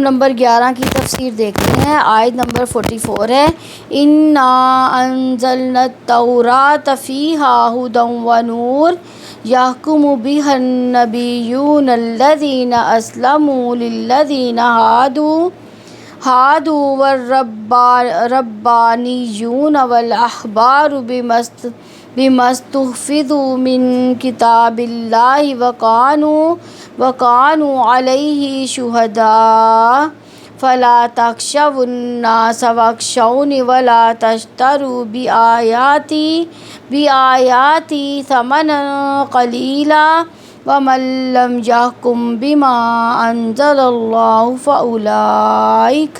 نمبر 11 کی تفسیر دیکھتے ہیں آیت نمبر 44 ہے انا انزلنا التوراۃ فیہا ھدی ونور یحکم بہا النبیون الذین اسلموا للذین ہادوا والربانیون والاحبار بما استحفظوا من کتاب اللہ وکانوا علیہ شہداء فلا تخشوا الناس واخشونی ولا تشتروا بآیاتی ثمنا قلیلا ومن لم یحکم بما انزل اللہ فاولئک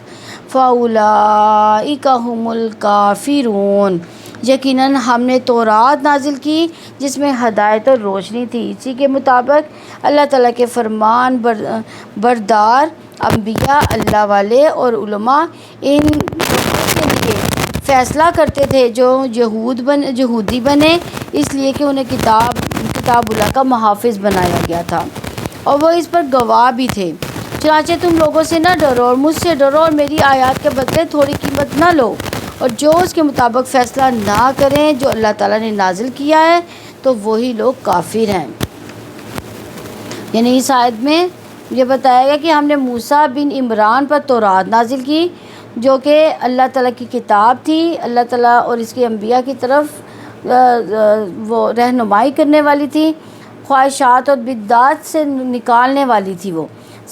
هم الکافرون یقیناً ہم نے تورات نازل کی جس میں ہدایت اور روشنی تھی، اسی کے مطابق اللہ تعالیٰ کے فرمان بردار انبیاء اللہ والے اور علماء ان لوگوں کے لیے فیصلہ کرتے تھے جو یہودی بنے، اس لیے کہ انہیں کتاب اللہ کا محافظ بنایا گیا تھا اور وہ اس پر گواہ بھی تھے۔ چنانچہ تم لوگوں سے نہ ڈرو اور مجھ سے ڈرو اور میری آیات کے بدلے تھوڑی قیمت نہ لو، اور جو اس کے مطابق فیصلہ نہ کریں جو اللہ تعالیٰ نے نازل کیا ہے تو وہی لوگ کافر ہیں۔ یعنی اس آیت میں یہ بتایا گیا کہ ہم نے موسیٰ بن عمران پر تورات نازل کی جو کہ اللہ تعالیٰ کی کتاب تھی، اللہ تعالیٰ اور اس کے انبیاء کی طرف وہ رہنمائی کرنے والی تھی، خواہشات اور بدعات سے نکالنے والی تھی۔ وہ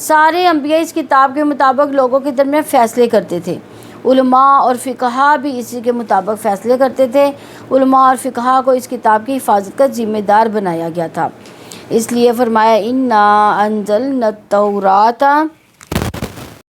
سارے انبیاء اس کتاب کے مطابق لوگوں کے درمیان فیصلے کرتے تھے، علماء اور فقہا بھی اسی کے مطابق فیصلے کرتے تھے۔ علماء اور فقہا کو اس کتاب کی حفاظت کا ذمہ دار بنایا گیا تھا، اس لیے فرمایا انا انزلنا التوراۃ